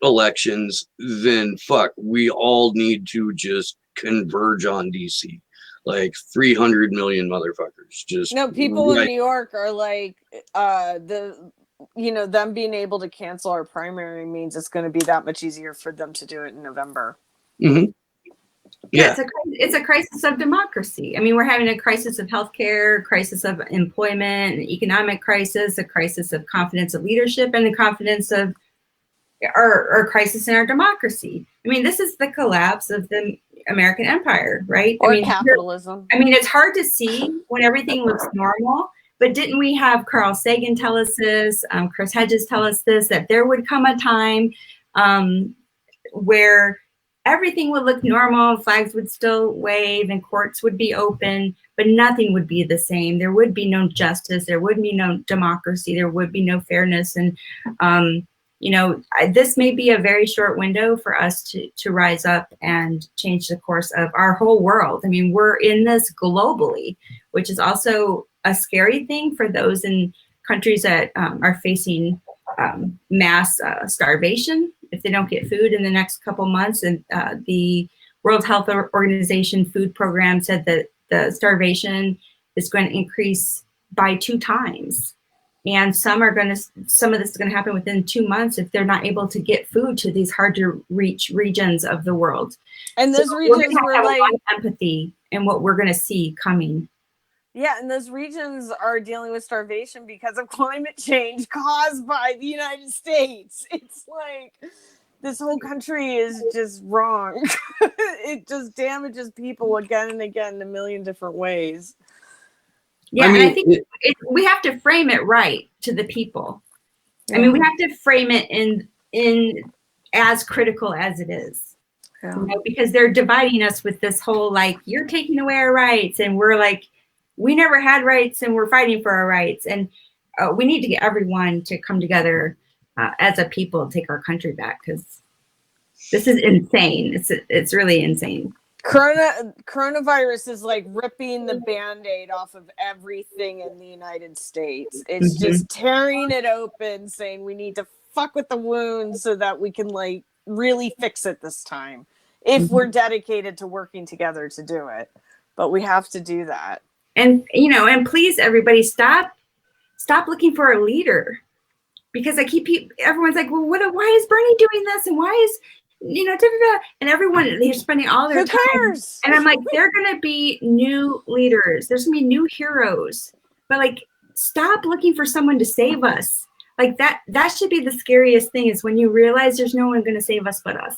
elections, then fuck, we all need to just converge on DC. Like 300 million motherfuckers. Just No, people in New York are like, them being able to cancel our primary means it's going to be that much easier for them to do it in November. Mm-hmm. Yeah, it's a crisis of democracy. I mean, we're having a crisis of healthcare, crisis of employment, an economic crisis, a crisis of confidence of leadership, and the confidence of our crisis in our democracy. I mean, this is the collapse of the American empire, right? Or capitalism. I mean, it's hard to see when everything looks normal, but didn't we have Carl Sagan tell us this, Chris Hedges tell us this, that there would come a time where everything would look normal, flags would still wave, and courts would be open, but nothing would be the same. There would be no justice. There would be no democracy. There would be no fairness. And, this may be a very short window for us to rise up and change the course of our whole world. I mean, we're in this globally, which is also a scary thing for those in countries that are facing mass starvation if they don't get food in the next couple months. And the World Health Organization food program said that the starvation is going to increase by 2 times. And some of this is going to happen within 2 months if they're not able to get food to these hard to reach regions of the world. And those regions were like a lot of empathy in what we're going to see coming. Yeah, and those regions are dealing with starvation because of climate change caused by the United States. It's like this whole country is just wrong. It just damages people again and again in a million different ways. Yeah, and I think we have to frame it right to the people. Yeah. I mean, we have to frame it in as critical as it is. Yeah. Because they're dividing us with this whole, like, you're taking away our rights, and we're like, we never had rights and we're fighting for our rights. And we need to get everyone to come together as a people to take our country back, because this is insane. It's really insane. Coronavirus is like ripping the Band-Aid off of everything in the United States. It's just tearing it open, saying we need to fuck with the wounds so that we can like really fix it this time. if we're dedicated to working together to do it. But we have to do that. And, you know, and please, everybody, stop looking for a leader, because everyone's like, well, why is Bernie doing this? And why is, you know, and everyone, they're spending all their time. Cares? And I'm like, there are going to be new leaders. There's going to be new heroes. But like, stop looking for someone to save us. Like that should be the scariest thing, is when you realize there's no one going to save us but us.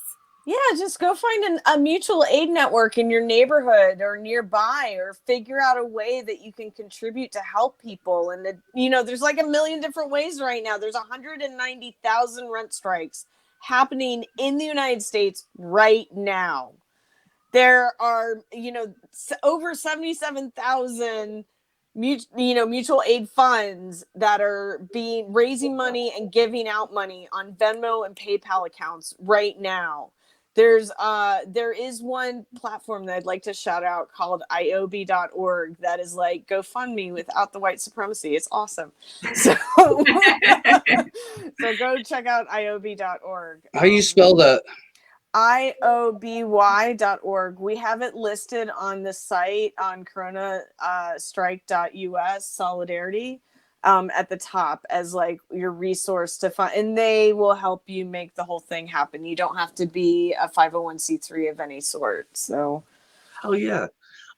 Yeah, just go find a mutual aid network in your neighborhood or nearby, or figure out a way that you can contribute to help people. And, you know, there's like a million different ways right now. There's 190,000 rent strikes happening in the United States right now. There are, you know, over 77,000 mutual aid funds that are raising money and giving out money on Venmo and PayPal accounts right now. There is one platform that I'd like to shout out called iob.org that is like GoFundMe without the white supremacy. It's awesome. So, so go check out iob.org. How you spell that? IOBY.org. We have it listed on the site on CoronaStrike.us Solidarity at the top as like your resource to find, and they will help you make the whole thing happen. You don't have to be a 501c3 of any sort. So, hell yeah.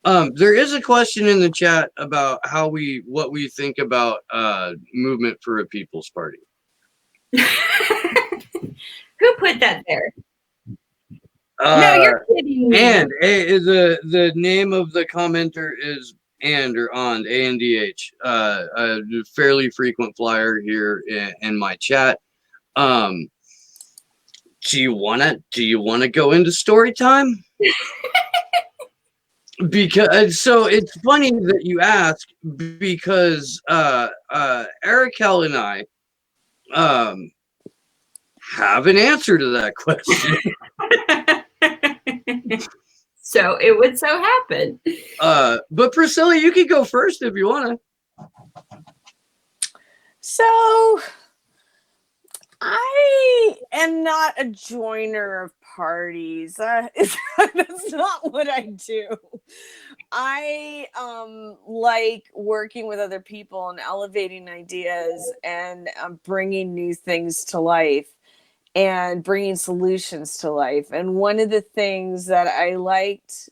There is a question in the chat about what we think about Movement for a People's Party. Who put that there? No, you're kidding me. And the name of the commenter is or ANDH, a fairly frequent flyer here in my chat. Do you wanna go into story time? Because so it's funny that you ask, because Araquel and I have an answer to that question. So it would so happen. But Priscilla, you could go first if you want to. So I am not a joiner of parties. That's not what I do. I like working with other people and elevating ideas and bringing new things to life and bringing solutions to life. And one of the things that I liked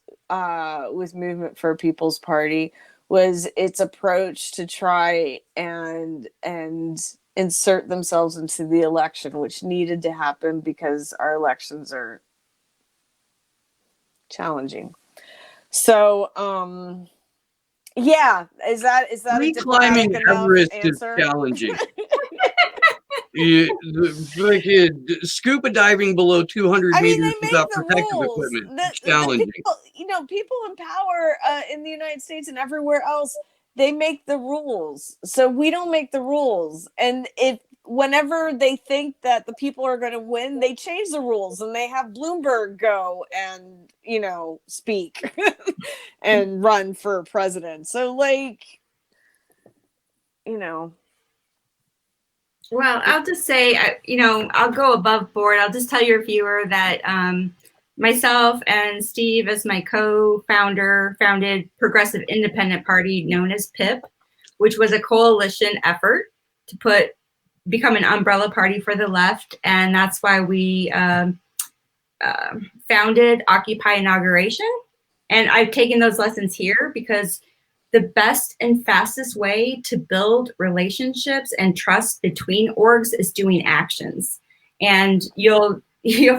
with Movement for a People's Party was its approach to try and insert themselves into the election, which needed to happen because our elections are challenging. So, yeah, is that a climbing Everest is challenging. Scuba diving below 200 meters without protective equipment. Challenging. People in power in the United States and everywhere else, they make the rules. So we don't make the rules. And whenever they think that the people are going to win, they change the rules and they have Bloomberg go and, speak and run for president. So Well, I'll just say, I'll go above board. I'll just tell your viewer that myself and Steve, as my co-founder, founded Progressive Independent Party, known as PIP, which was a coalition effort to become an umbrella party for the left. And that's why we founded Occupy Inauguration. And I've taken those lessons here because the best and fastest way to build relationships and trust between orgs is doing actions. And you'll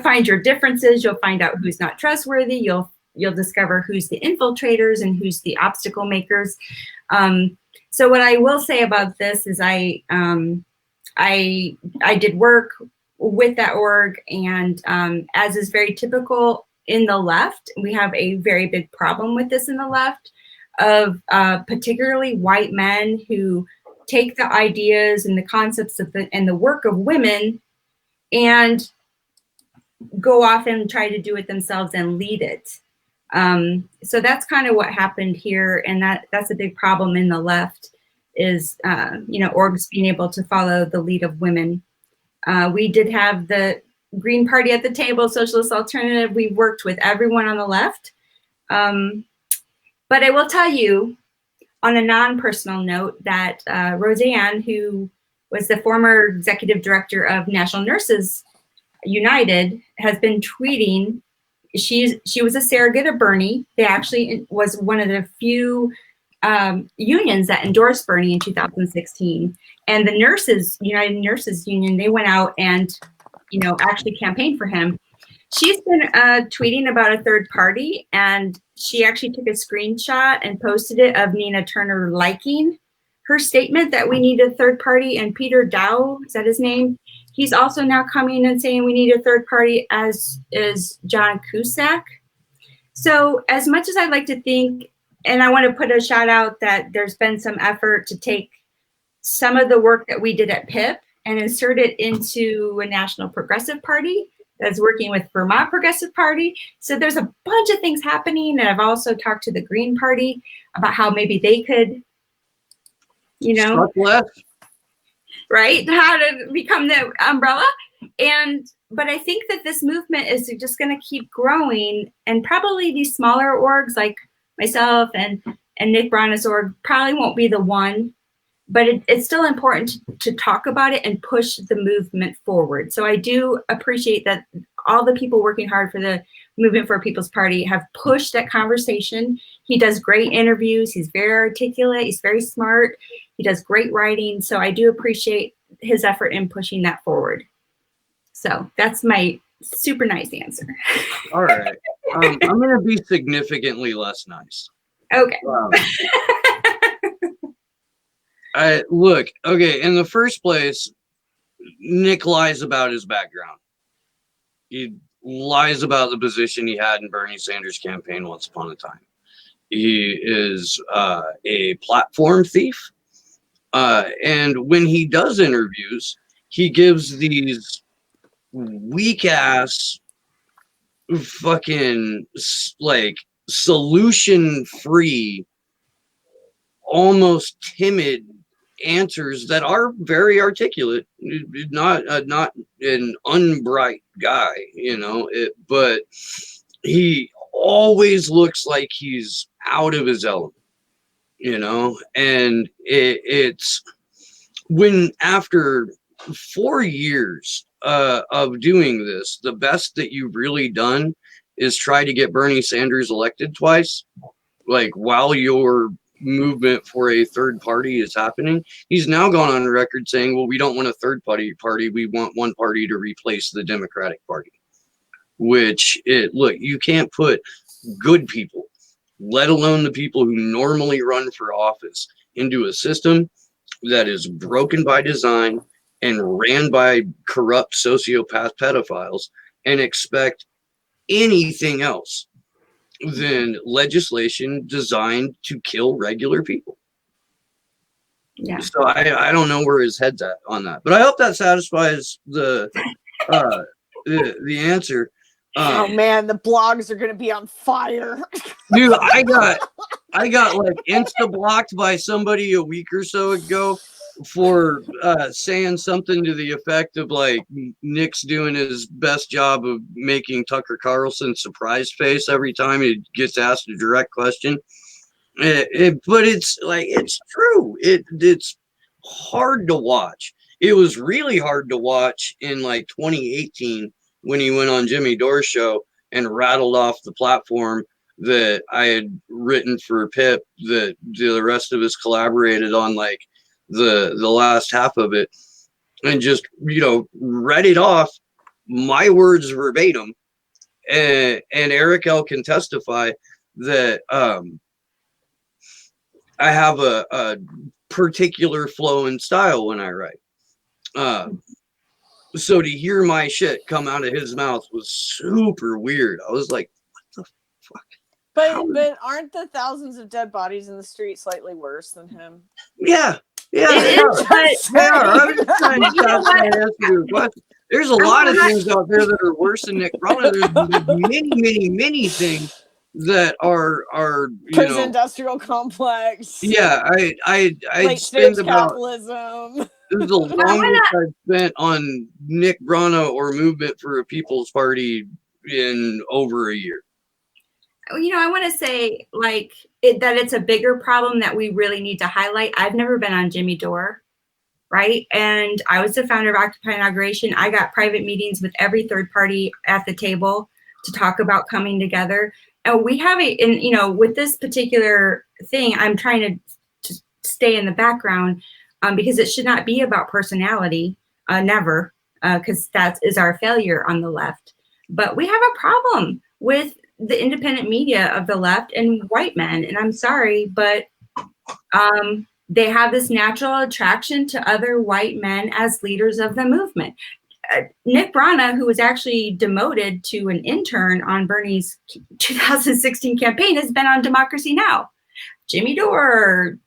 find your differences. You'll find out who's not trustworthy. You'll discover who's the infiltrators and who's the obstacle makers. So what I will say about this is I did work with that org, and as is very typical in the left, we have a very big problem with this in the left, of particularly white men who take the ideas and the concepts and the work of women and go off and try to do it themselves and lead it. So that's kind of what happened here, and that's a big problem in the left is orgs being able to follow the lead of women. We did have the Green Party at the table, Socialist Alternative. We worked with everyone on the left. But I will tell you, on a non-personal note, that Roseanne, who was the former executive director of National Nurses United, has been tweeting. She was a surrogate of Bernie. They actually was one of the few unions that endorsed Bernie in 2016. And the nurses, United Nurses Union, they went out and, actually campaigned for him. She's been tweeting about a third party, and she actually took a screenshot and posted it of Nina Turner liking her statement that we need a third party. And Peter Dow, is that his name? He's also now coming and saying we need a third party, as is John Cusack. So as much as I'd like to think, and I want to put a shout out that there's been some effort to take some of the work that we did at PIP and insert it into a National Progressive Party that's working with Vermont Progressive Party. So there's a bunch of things happening. And I've also talked to the Green Party about how maybe they could, Struck left. right? How to become the umbrella. But I think that this movement is just going to keep growing, and probably these smaller orgs like myself and Nick Brana's org probably won't be the one, but it's still important to talk about it and push the movement forward. So I do appreciate that all the people working hard for the Movement for People's Party have pushed that conversation. He does great interviews. He's very articulate. He's very smart. He does great writing. So I do appreciate his effort in pushing that forward. So that's my super nice answer. All right. I'm going to be significantly less nice. Okay. Look, okay, in the first place, Nick lies about his background. He lies about the position he had in Bernie Sanders' campaign once upon a time. He is a platform thief. And when he does interviews, he gives these weak-ass fucking, like, solution-free, almost timid answers that are very articulate. Not an unbright guy, but he always looks like he's out of his element, and it's when after 4 years of doing this, the best that you've really done is try to get Bernie Sanders elected twice, like while your movement for a third party is happening. He's now gone on record saying, well, we don't want a third party, we want one party to replace the Democratic Party. Which, look, you can't put good people, let alone the people who normally run for office, into a system that is broken by design and ran by corrupt sociopath pedophiles and expect anything else than legislation designed to kill regular people. Yeah. So I don't know where his head's at on that, but I hope that satisfies the answer. Oh man, the blogs are gonna be on fire. Dude, I got like insta blocked by somebody a week or so ago for saying something to the effect of like Nick's doing his best job of making Tucker Carlson surprise face every time he gets asked a direct question. But it's like, it's true. It's hard to watch. It was really hard to watch in like 2018 when he went on Jimmy Dore's show and rattled off the platform that I had written for Pip, that the rest of us collaborated on, like the last half of it, and just, read it off, my words verbatim. And Araquel can testify that I have a particular flow and style when I write. So to hear my shit come out of his mouth was super weird. I was like, what the fuck? But aren't the thousands of dead bodies in the street slightly worse than him? Yeah. They are. I'm just trying to answer your question. There's a lot of things out there that are worse than Nick Brana. There's many things that are Prison industrial complex. Yeah, I late spend stage about capitalism. This is the longest I've spent on Nick Brana or Movement for a People's Party in over a year. I want to say that it's a bigger problem that we really need to highlight. I've never been on Jimmy Dore, right? And I was the founder of Occupy Inauguration. I got private meetings with every third party at the table to talk about coming together. And we have with this particular thing, I'm trying to stay in the background because it should not be about personality, never, because that is our failure on the left. But we have a problem with the independent media of the left and white men. And I'm sorry, but they have this natural attraction to other white men as leaders of the movement. Nick Brana, who was actually demoted to an intern on Bernie's 2016 campaign, has been on Democracy Now! Jimmy Dore,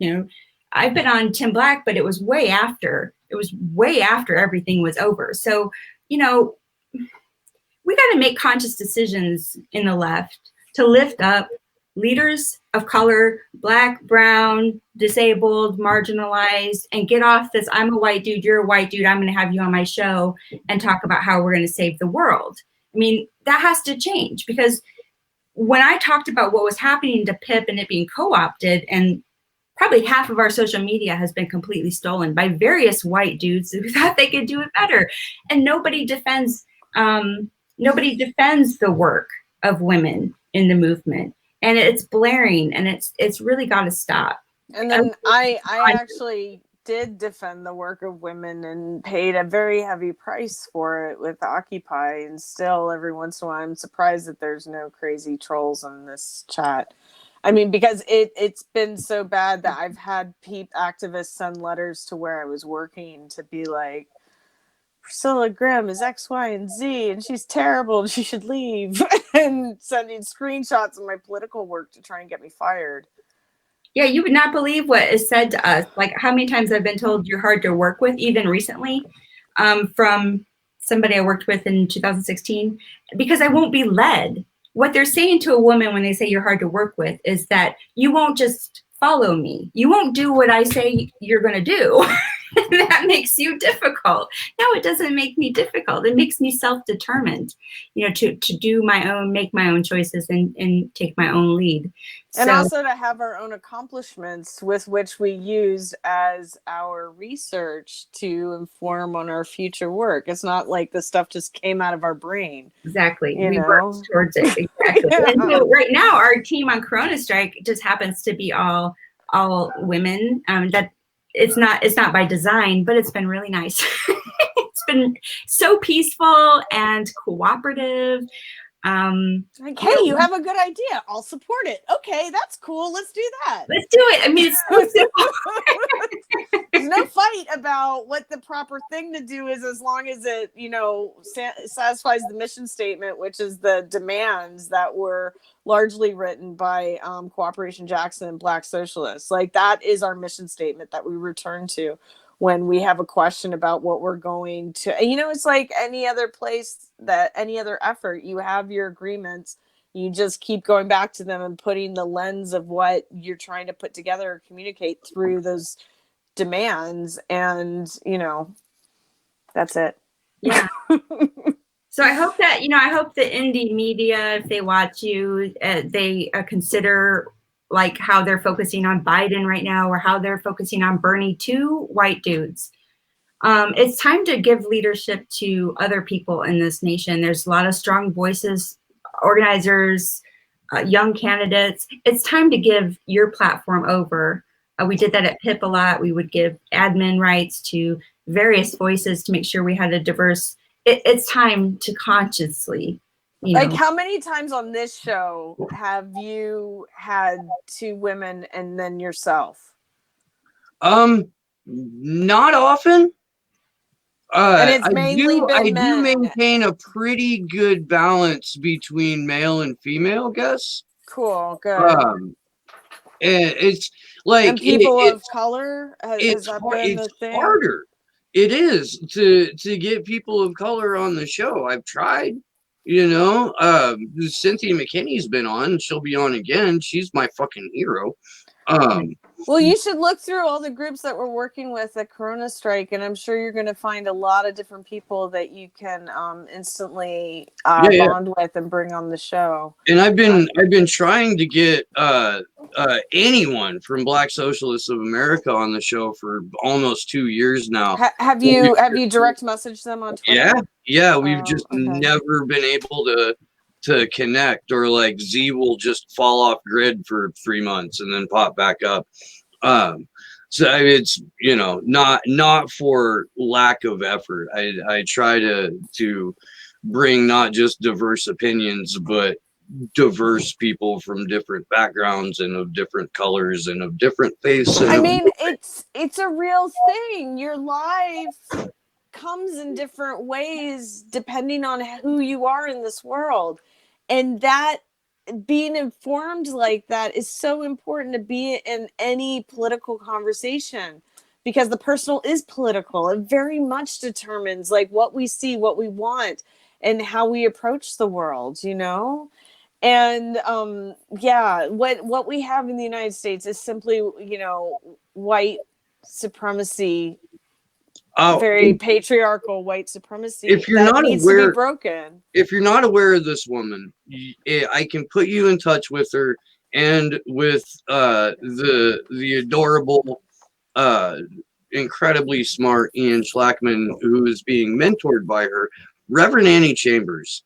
I've been on Tim Black, but it was way after. It was way after everything was over. So, we got to make conscious decisions in the left to lift up leaders of color, Black, brown, disabled, marginalized, and get off this, I'm a white dude, you're a white dude, I'm going to have you on my show and talk about how we're going to save the world. I mean, that has to change, because when I talked about what was happening to PIP and it being co-opted, and probably half of our social media has been completely stolen by various white dudes who thought they could do it better. And nobody defends the work of women in the movement. And it's blaring, and it's really got to stop. And then I actually did defend the work of women and paid a very heavy price for it with Occupy. And still, every once in a while, I'm surprised that there's no crazy trolls in this chat. I mean, because it's been so bad that I've had activists send letters to where I was working to be like, Priscilla Grimm is X, Y, and Z, and she's terrible, and she should leave, and sending screenshots of my political work to try and get me fired. Yeah, you would not believe what is said to us. Like how many times I've been told you're hard to work with, even recently, from somebody I worked with in 2016, because I won't be led. What they're saying to a woman when they say you're hard to work with is that you won't just follow me. You won't do what I say you're going to do. That makes you difficult. No, it doesn't make me difficult. It makes me self-determined, to do my own, make my own choices and take my own lead. And also to have our own accomplishments with which we use as our research to inform on our future work. It's not like the stuff just came out of our brain. Exactly. We work towards it. Exactly. Yeah. And so right now our team on CoronaStrike just happens to be all women. That it's not by design, but it's been really nice. It's been so peaceful and cooperative. Like, hey, you have a good idea. I'll support it. Okay, that's cool. Let's do that. Let's do it. I mean, it's so simple. There's no fight about what the proper thing to do is, as long as it, satisfies the mission statement, which is the demands that were largely written by Cooperation Jackson and Black Socialists. Like, that is our mission statement that we return to when we have a question about what we're going to, it's like any other place, that any other effort, you have your agreements, you just keep going back to them and putting the lens of what you're trying to put together or communicate through those demands. And, that's it. Yeah. So I hope that, I hope the indie media, if they watch you, they consider like how they're focusing on Biden right now, or how they're focusing on Bernie, two white dudes. It's time to give leadership to other people in this nation. There's a lot of strong voices, organizers, young candidates. It's time to give your platform over. We did that at PIP a lot. We would give admin rights to various voices to make sure we had a diverse, it's time to consciously, Like, how many times on this show have you had two women and then yourself? Not often. And it's mainly been men. I do maintain a pretty good balance between male and female guests. Cool, good. And it's like, and people of color. Has that been the thing? It's harder. It is to get people of color on the show. I've tried. Cynthia McKinney's been on. She'll be on again. She's my fucking hero. Well, you should look through all the groups that we're working with at CoronaStrike, and I'm sure you're going to find a lot of different people that you can instantly bond with and bring on the show. And I've been trying to get anyone from Black Socialists of America on the show for almost 2 years now. Have you direct messaged them on Twitter? Yeah, we've just never been able to connect, or like Z will just fall off grid for 3 months and then pop back up. So it's, you know, not for lack of effort. I try to bring not just diverse opinions, but diverse people from different backgrounds and of different colors and of different faces. I mean, it's a real thing. Your life comes in different ways depending on who you are in this world, and that being informed like that is so important to be in any political conversation, because the personal is political. It very much determines like what we see, what we want, and how we approach the world, you know? And what we have in the United States is simply, you know, white supremacy, very patriarchal white supremacy. If you're not needs aware, to be broken. If you're not aware of this woman, I can put you in touch with her and with the adorable, incredibly smart Ian Schlackman, who is being mentored by her. Reverend Annie Chambers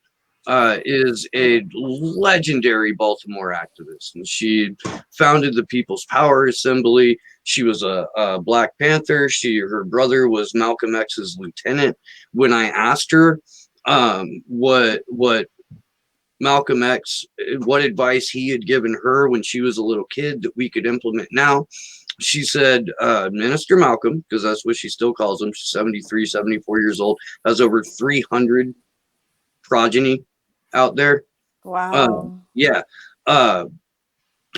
is a legendary Baltimore activist, and she founded the People's Power Assembly. She was a Black Panther. Her brother was Malcolm X's lieutenant. When I asked her what Malcolm X, what advice he had given her when she was a little kid that we could implement now, she said, Minister Malcolm, because that's what she still calls him. She's 73, 74 years old, has over 300 progeny out there. Wow.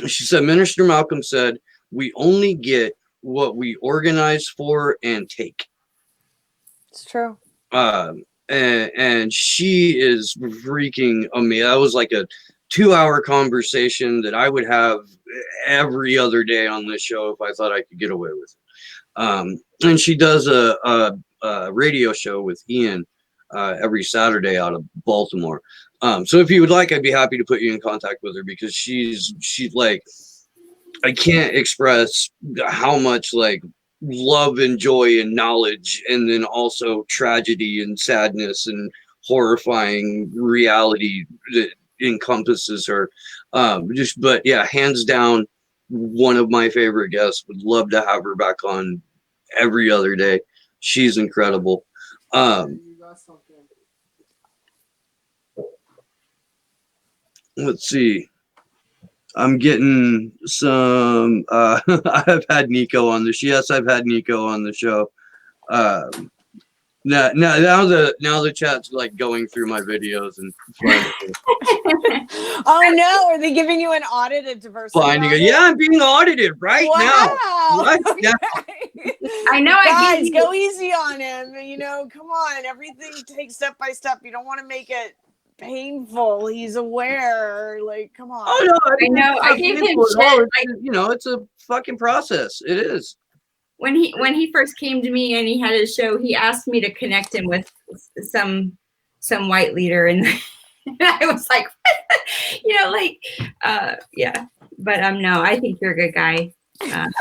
She said, Minister Malcolm said, we only get what we organize for and take. It's true. And she is freaking amazing. That was like a 2-hour conversation that I would have every other day on this show if I thought I could get away with it. And she does a radio show with Ian every Saturday out of Baltimore. So if you would like, I'd be happy to put you in contact with her, because she's like, I can't express how much like love and joy and knowledge, and then also tragedy and sadness and horrifying reality that encompasses her. But yeah, hands down, one of my favorite guests. Would love to have her back on every other day. She's incredible. Let's see. I'm getting some, I've had Nico on the show. Yes, I've had Nico on the show. Now the chat's like going through my videos and oh no, are they giving you an audit of diversity? Yeah, I'm being audited right now. Right now. I know. Guys, go easy on him. You know, come on. Everything takes step by step. You don't want to make it painful. He's aware. Like, come on. Oh no, I know. I gave him shit. You know, it's a fucking process. It is. When he first came to me and he had his show, he asked me to connect him with some white leader, and I was like, you know, like, yeah. But no, I think you're a good guy,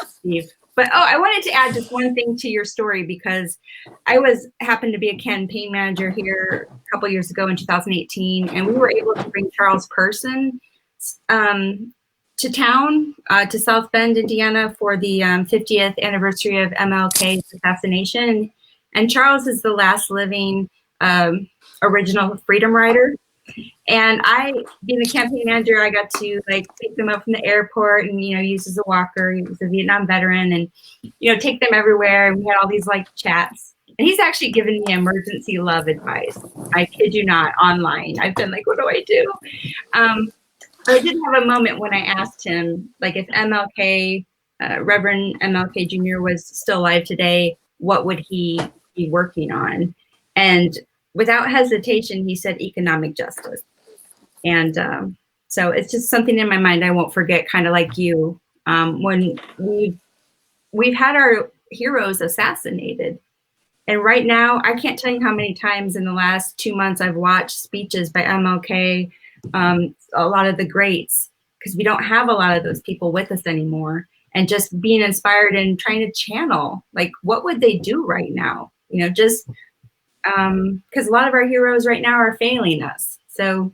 Steve. But I wanted to add just one thing to your story, because I happened to be a campaign manager here a couple years ago in 2018, and we were able to bring Charles Person to town, to South Bend, Indiana, for the 50th anniversary of MLK's assassination. And Charles is the last living original freedom rider. And being the campaign manager, I got to like pick them up from the airport and, you know, use as a walker. He was a Vietnam veteran, and, you know, take them everywhere. And we had all these like chats. And he's actually given me emergency love advice. I kid you not, online. I've been like, what do I do? I did have a moment when I asked him, like, if MLK, Reverend MLK Jr. was still alive today, what would he be working on? And without hesitation, he said economic justice. And so it's just something in my mind I won't forget, kind of like you. When we we've had our heroes assassinated. And right now, I can't tell you how many times in the last 2 months I've watched speeches by MLK, a lot of the greats, because we don't have a lot of those people with us anymore. And just being inspired and trying to channel, like, what would they do right now? You know, just because a lot of our heroes right now are failing us. So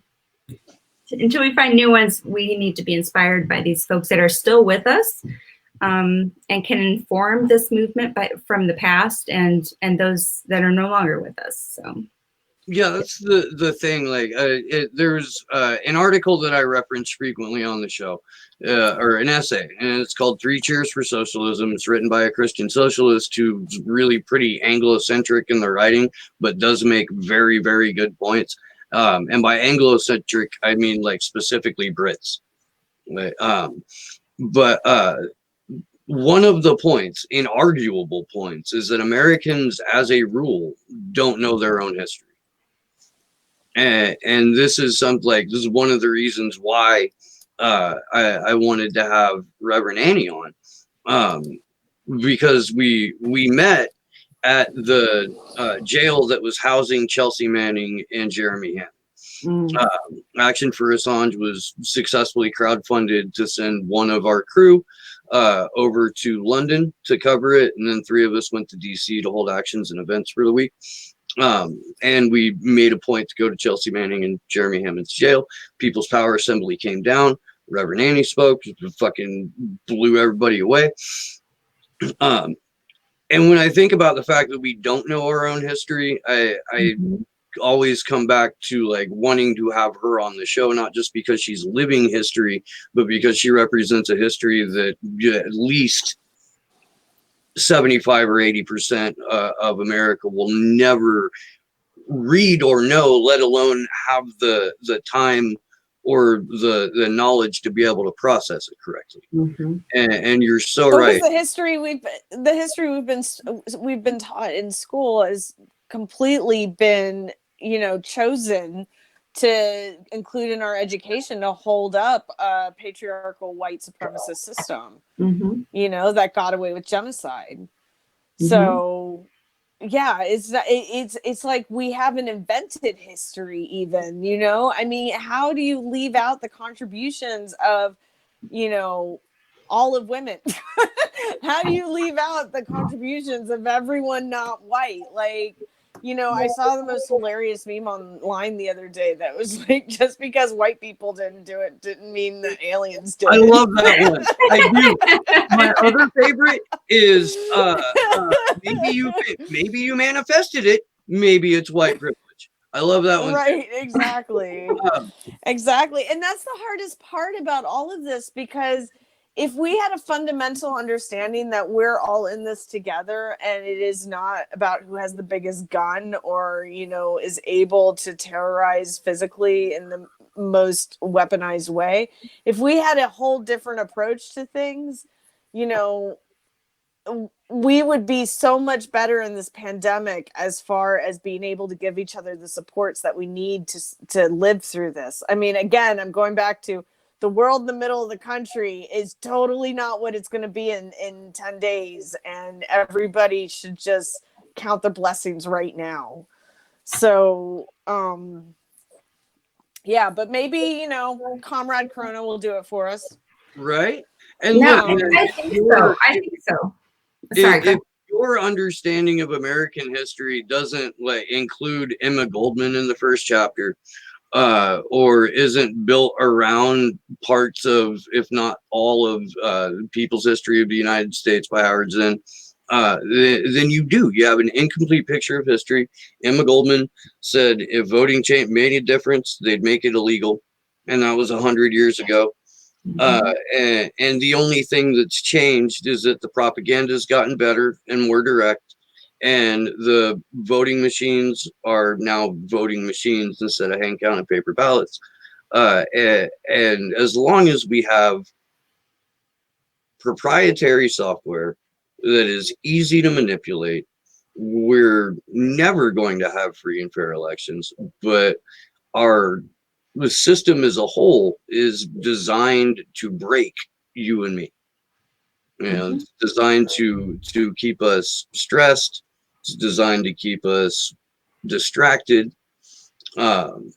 until we find new ones, we need to be inspired by these folks that are still with us, and can inform this movement from the past and those that are no longer with us. So yeah, that's the thing. Like, there's an article that I reference frequently on the show, or an essay, and it's called Three Cheers for Socialism. It's written by a Christian socialist who's really pretty Anglo-centric in the writing, but does make very, very good points. And by Anglo-centric, I mean like specifically Brits. But one of the points, inarguable points, is that Americans, as a rule, don't know their own history. And this is something like, this is one of the reasons why I wanted to have Reverend Annie on, because we met at the jail that was housing Chelsea Manning and Jeremy Hammond. Action for Assange was successfully crowdfunded to send one of our crew over to London to cover it, and then 3 of us went to DC to hold actions and events for the week. And we made a point to go to Chelsea Manning and Jeremy Hammond's jail. People's Power Assembly came down. Reverend Annie spoke, fucking blew everybody away. And when I think about the fact that we don't know our own history, I always come back to like wanting to have her on the show, not just because she's living history, but because she represents a history that at least 75 or 80% of America will never read or know, let alone have the time or the knowledge to be able to process it correctly. And you're so right. The history we've been taught in school has completely been, you know, chosen to include in our education to hold up a patriarchal white supremacist system, you know, that got away with genocide. So yeah, it's like we haven't invented history even, you know. I mean, how do you leave out the contributions of, you know, all of women? How do you leave out the contributions of everyone not white? Like, you know, I saw the most hilarious meme online the other day that was like, just because white people didn't do it didn't mean that aliens did. I love that one. I do. My other favorite is maybe you manifested it. Maybe it's white privilege. I love that one. Right, exactly. Exactly. And that's the hardest part about all of this, because if we had a fundamental understanding that we're all in this together and it is not about who has the biggest gun or, you know, is able to terrorize physically in the most weaponized way, if we had a whole different approach to things, you know, we would be so much better in this pandemic as far as being able to give each other the supports that we need to live through this. I mean, again, I'm going back to the world in the middle of the country is totally not what it's going to be in 10 days. And everybody should just count their blessings right now. So, yeah, but maybe, you know, Comrade Corona will do it for us. Right? And no, look, I think so. I think so. Sorry, if your understanding of American history doesn't like include Emma Goldman in the first chapter, or isn't built around parts of, if not all of, People's History of the United States by Howard Zinn, then you have an incomplete picture of history. Emma Goldman said if voting change made a difference, they'd make it illegal, and that was 100 years ago. And the only thing that's changed is that the propaganda's gotten better and more direct, and the voting machines are now voting machines instead of hand counted paper ballots. And as long as we have proprietary software that is easy to manipulate, we're never going to have free and fair elections. But the system as a whole is designed to break you and me. You know, it's designed to keep us stressed. It's designed to keep us distracted. Um,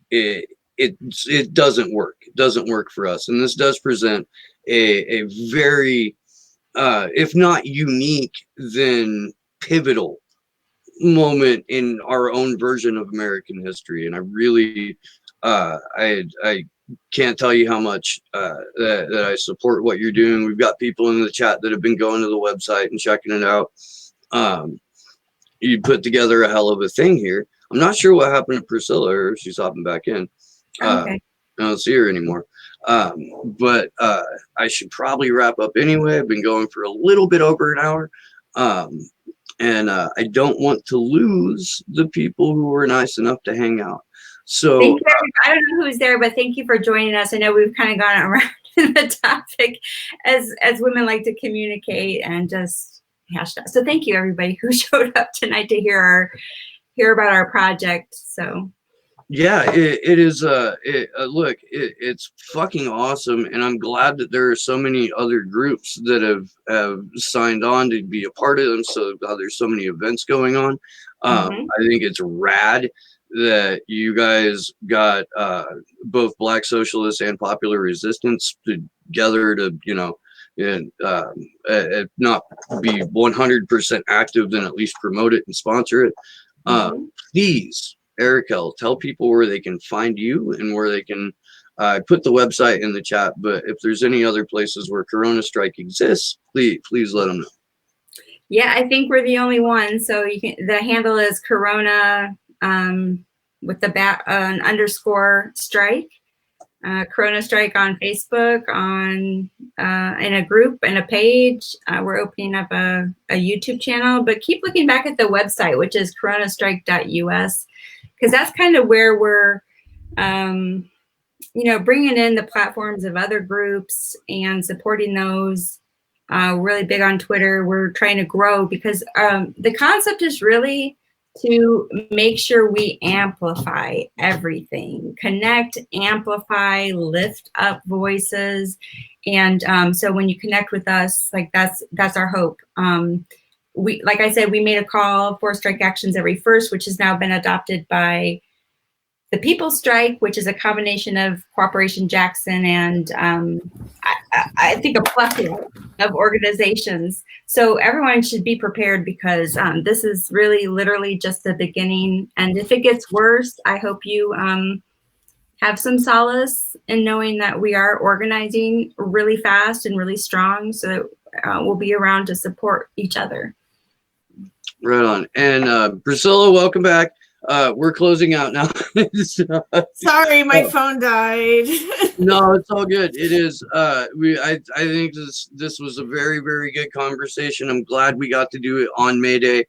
it doesn't work. It doesn't work for us, and this does present a very, if not unique, then pivotal moment in our own version of American history. And I really, I can't tell you how much that I support what you're doing. We've got people in the chat that have been going to the website and checking it out. You put together a hell of a thing here. I'm not sure what happened to Priscilla, or if she's hopping back in. Okay. I don't see her anymore. But I should probably wrap up anyway. I've been going for a little bit over an hour. And I don't want to lose the people who were nice enough to hang out. So thank you. I don't know who's there, but thank you for joining us. I know we've kind of gone around the topic as women like to communicate and just hashtag. So thank you everybody who showed up tonight to hear about our project. So yeah, it is. Look, it's fucking awesome, and I'm glad that there are so many other groups that have signed on to be a part of them. So there's so many events going on. I think it's rad that you guys got both Black Socialists and Popular Resistance together to, you know, and if not be 100% active, then at least promote it and sponsor it. Please, Araquel, tell people where they can find you and where they can put the website in the chat. But if there's any other places where CoronaStrike exists, please let them know. Yeah, I think we're the only one. So you can. The handle is Corona with the _strike. CoronaStrike on Facebook, on in a group and a page. We're opening up a YouTube channel, but keep looking back at the website, which is coronastrike.us, because that's kind of where we're, you know, bringing in the platforms of other groups and supporting those. Really big on Twitter. We're trying to grow because the concept is really to make sure we amplify everything, connect, amplify, lift up voices. And so when you connect with us, like that's our hope. We, like I said, we made a call for strike actions every first, which has now been adopted by the People's Strike, which is a combination of Cooperation Jackson and I think a plethora of organizations. So everyone should be prepared because this is really literally just the beginning. And if it gets worse, I hope you have some solace in knowing that we are organizing really fast and really strong, so that we'll be around to support each other. Right on. And Priscilla, welcome back. We're closing out now. Sorry, my phone died. No, it's all good. It is. I think this was a very, very good conversation. I'm glad we got to do it on May Day.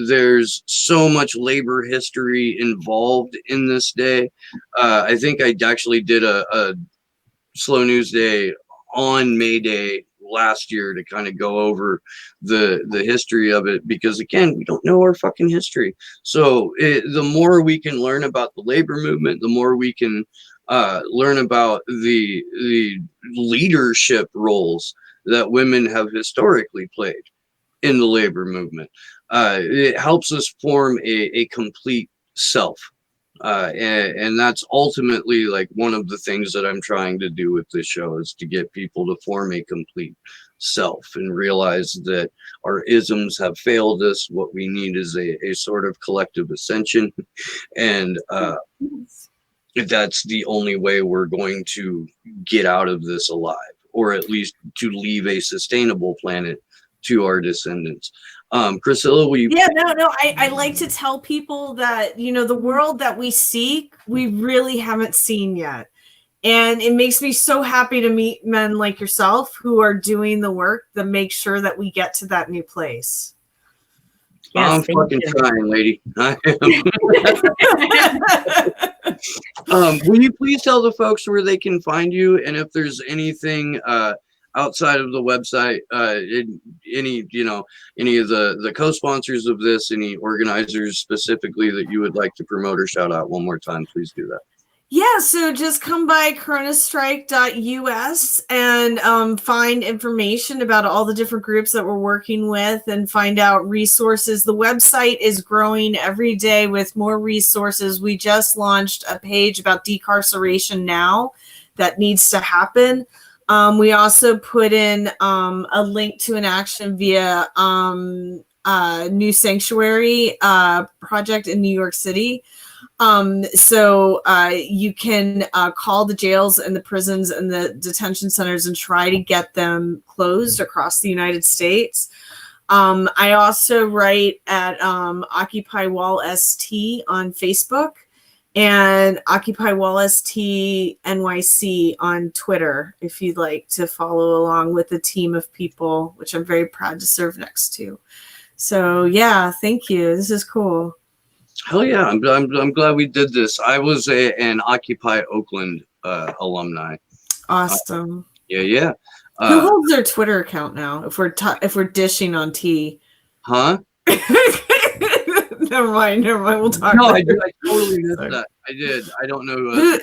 There's so much labor history involved in this day. I think I actually did a Slow News Day on May Day last year to kind of go over the history of it, because again, we don't know our fucking history. So the more we can learn about the labor movement, the more we can learn about the leadership roles that women have historically played in the labor movement. It helps us form a complete self. And that's ultimately like one of the things that I'm trying to do with this show, is to get people to form a complete self and realize that our isms have failed us. What we need is a sort of collective ascension. And that's the only way we're going to get out of this alive, or at least to leave a sustainable planet to our descendants. Priscilla, will you? Yeah, no. I like to tell people that, you know, the world that we seek, we really haven't seen yet. And it makes me so happy to meet men like yourself who are doing the work to make sure that we get to that new place. Yes, I'm fucking trying, lady. I am. Will you please tell the folks where they can find you, and if there's anything outside of the website, any of the co-sponsors of this, any organizers specifically that you would like to promote or shout out one more time, please do that. Yeah, so just come by coronastrike.us and find information about all the different groups that we're working with and find out resources. The website is growing every day with more resources. We just launched a page about decarceration now that needs to happen. We also put in a link to an action via New Sanctuary project in New York City. So you can call the jails and the prisons and the detention centers and try to get them closed across the United States. I also write at Occupy Wall ST on Facebook and Occupy Wall ST NYC on Twitter if you'd like to follow along with a team of people, which I'm very proud to serve next to. So yeah, thank you. This is cool. Hell yeah, I'm glad we did this. I was an Occupy Oakland alumni. Awesome. Yeah. Who holds their Twitter account now? If we're dishing on tea. Huh? Never mind. We'll talk. No, I totally missed that. I did. I don't know.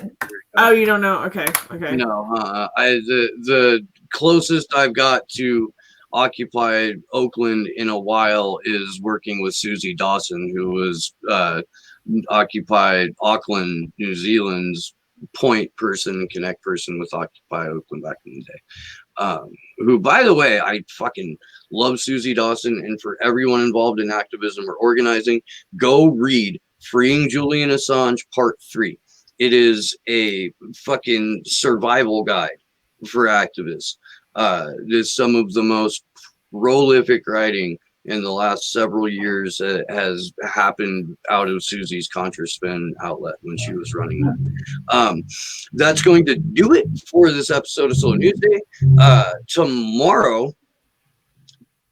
Oh, you don't know? Okay. No, the closest I've got to Occupy Oakland in a while is working with Susie Dawson, who was Occupied Auckland, New Zealand's point person, connect person with Occupy Oakland back in the day. Who, by the way, I fucking love Susie Dawson. And for everyone involved in activism or organizing, go read Freeing Julian Assange Part 3. It is a fucking survival guide for activists. There's some of the most prolific writing in the last several years that has happened out of Susie's ContraSpin outlet when she was running that. That's going to do it for this episode of Solo News Day. Tomorrow,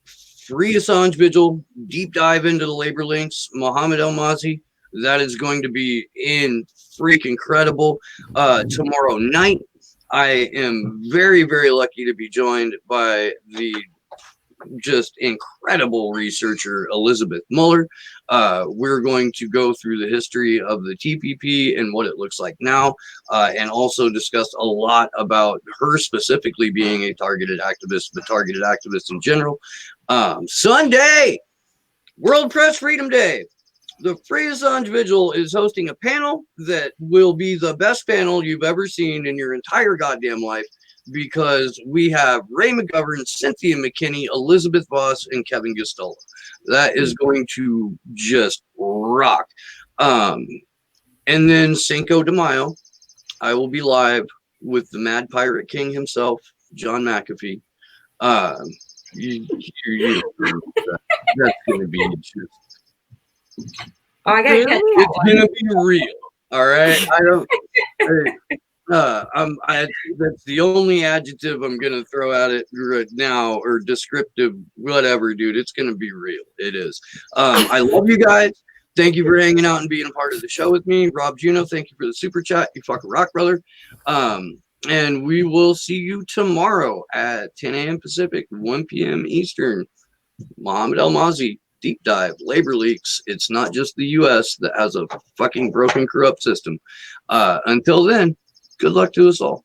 Free Assange Vigil, deep dive into the labor links, Mohammed El-Mazi. That is going to be freaking incredible. Tomorrow night, I am very, very lucky to be joined by the just incredible researcher Elizabeth Muller. We're going to go through the history of the TPP and what it looks like now, and also discuss a lot about her specifically being a targeted activist, but targeted activists in general. Sunday, World Press Freedom Day. The Free Assange Vigil is hosting a panel that will be the best panel you've ever seen in your entire goddamn life, because we have Ray McGovern, Cynthia McKinney, Elizabeth Bloss, and Kevin Gustola. That is going to just rock. And then Cinco de Mayo, I will be live with the Mad Pirate King himself, John McAfee. That's going to be just... Oh, I gotta catch that one. It's gonna be real, all right. That's the only adjective I'm gonna throw at it right now, or descriptive, whatever, dude. It's gonna be real. It is. I love you guys. Thank you for hanging out and being a part of the show with me. Rob Juno, thank you for the super chat. You fucking rock, brother. And we will see you tomorrow at 10 a.m. Pacific, 1 p.m. Eastern. Mohammed El-Mazi. Deep dive, labor leaks. It's not just the U.S. that has a fucking broken, corrupt system. Until then, good luck to us all.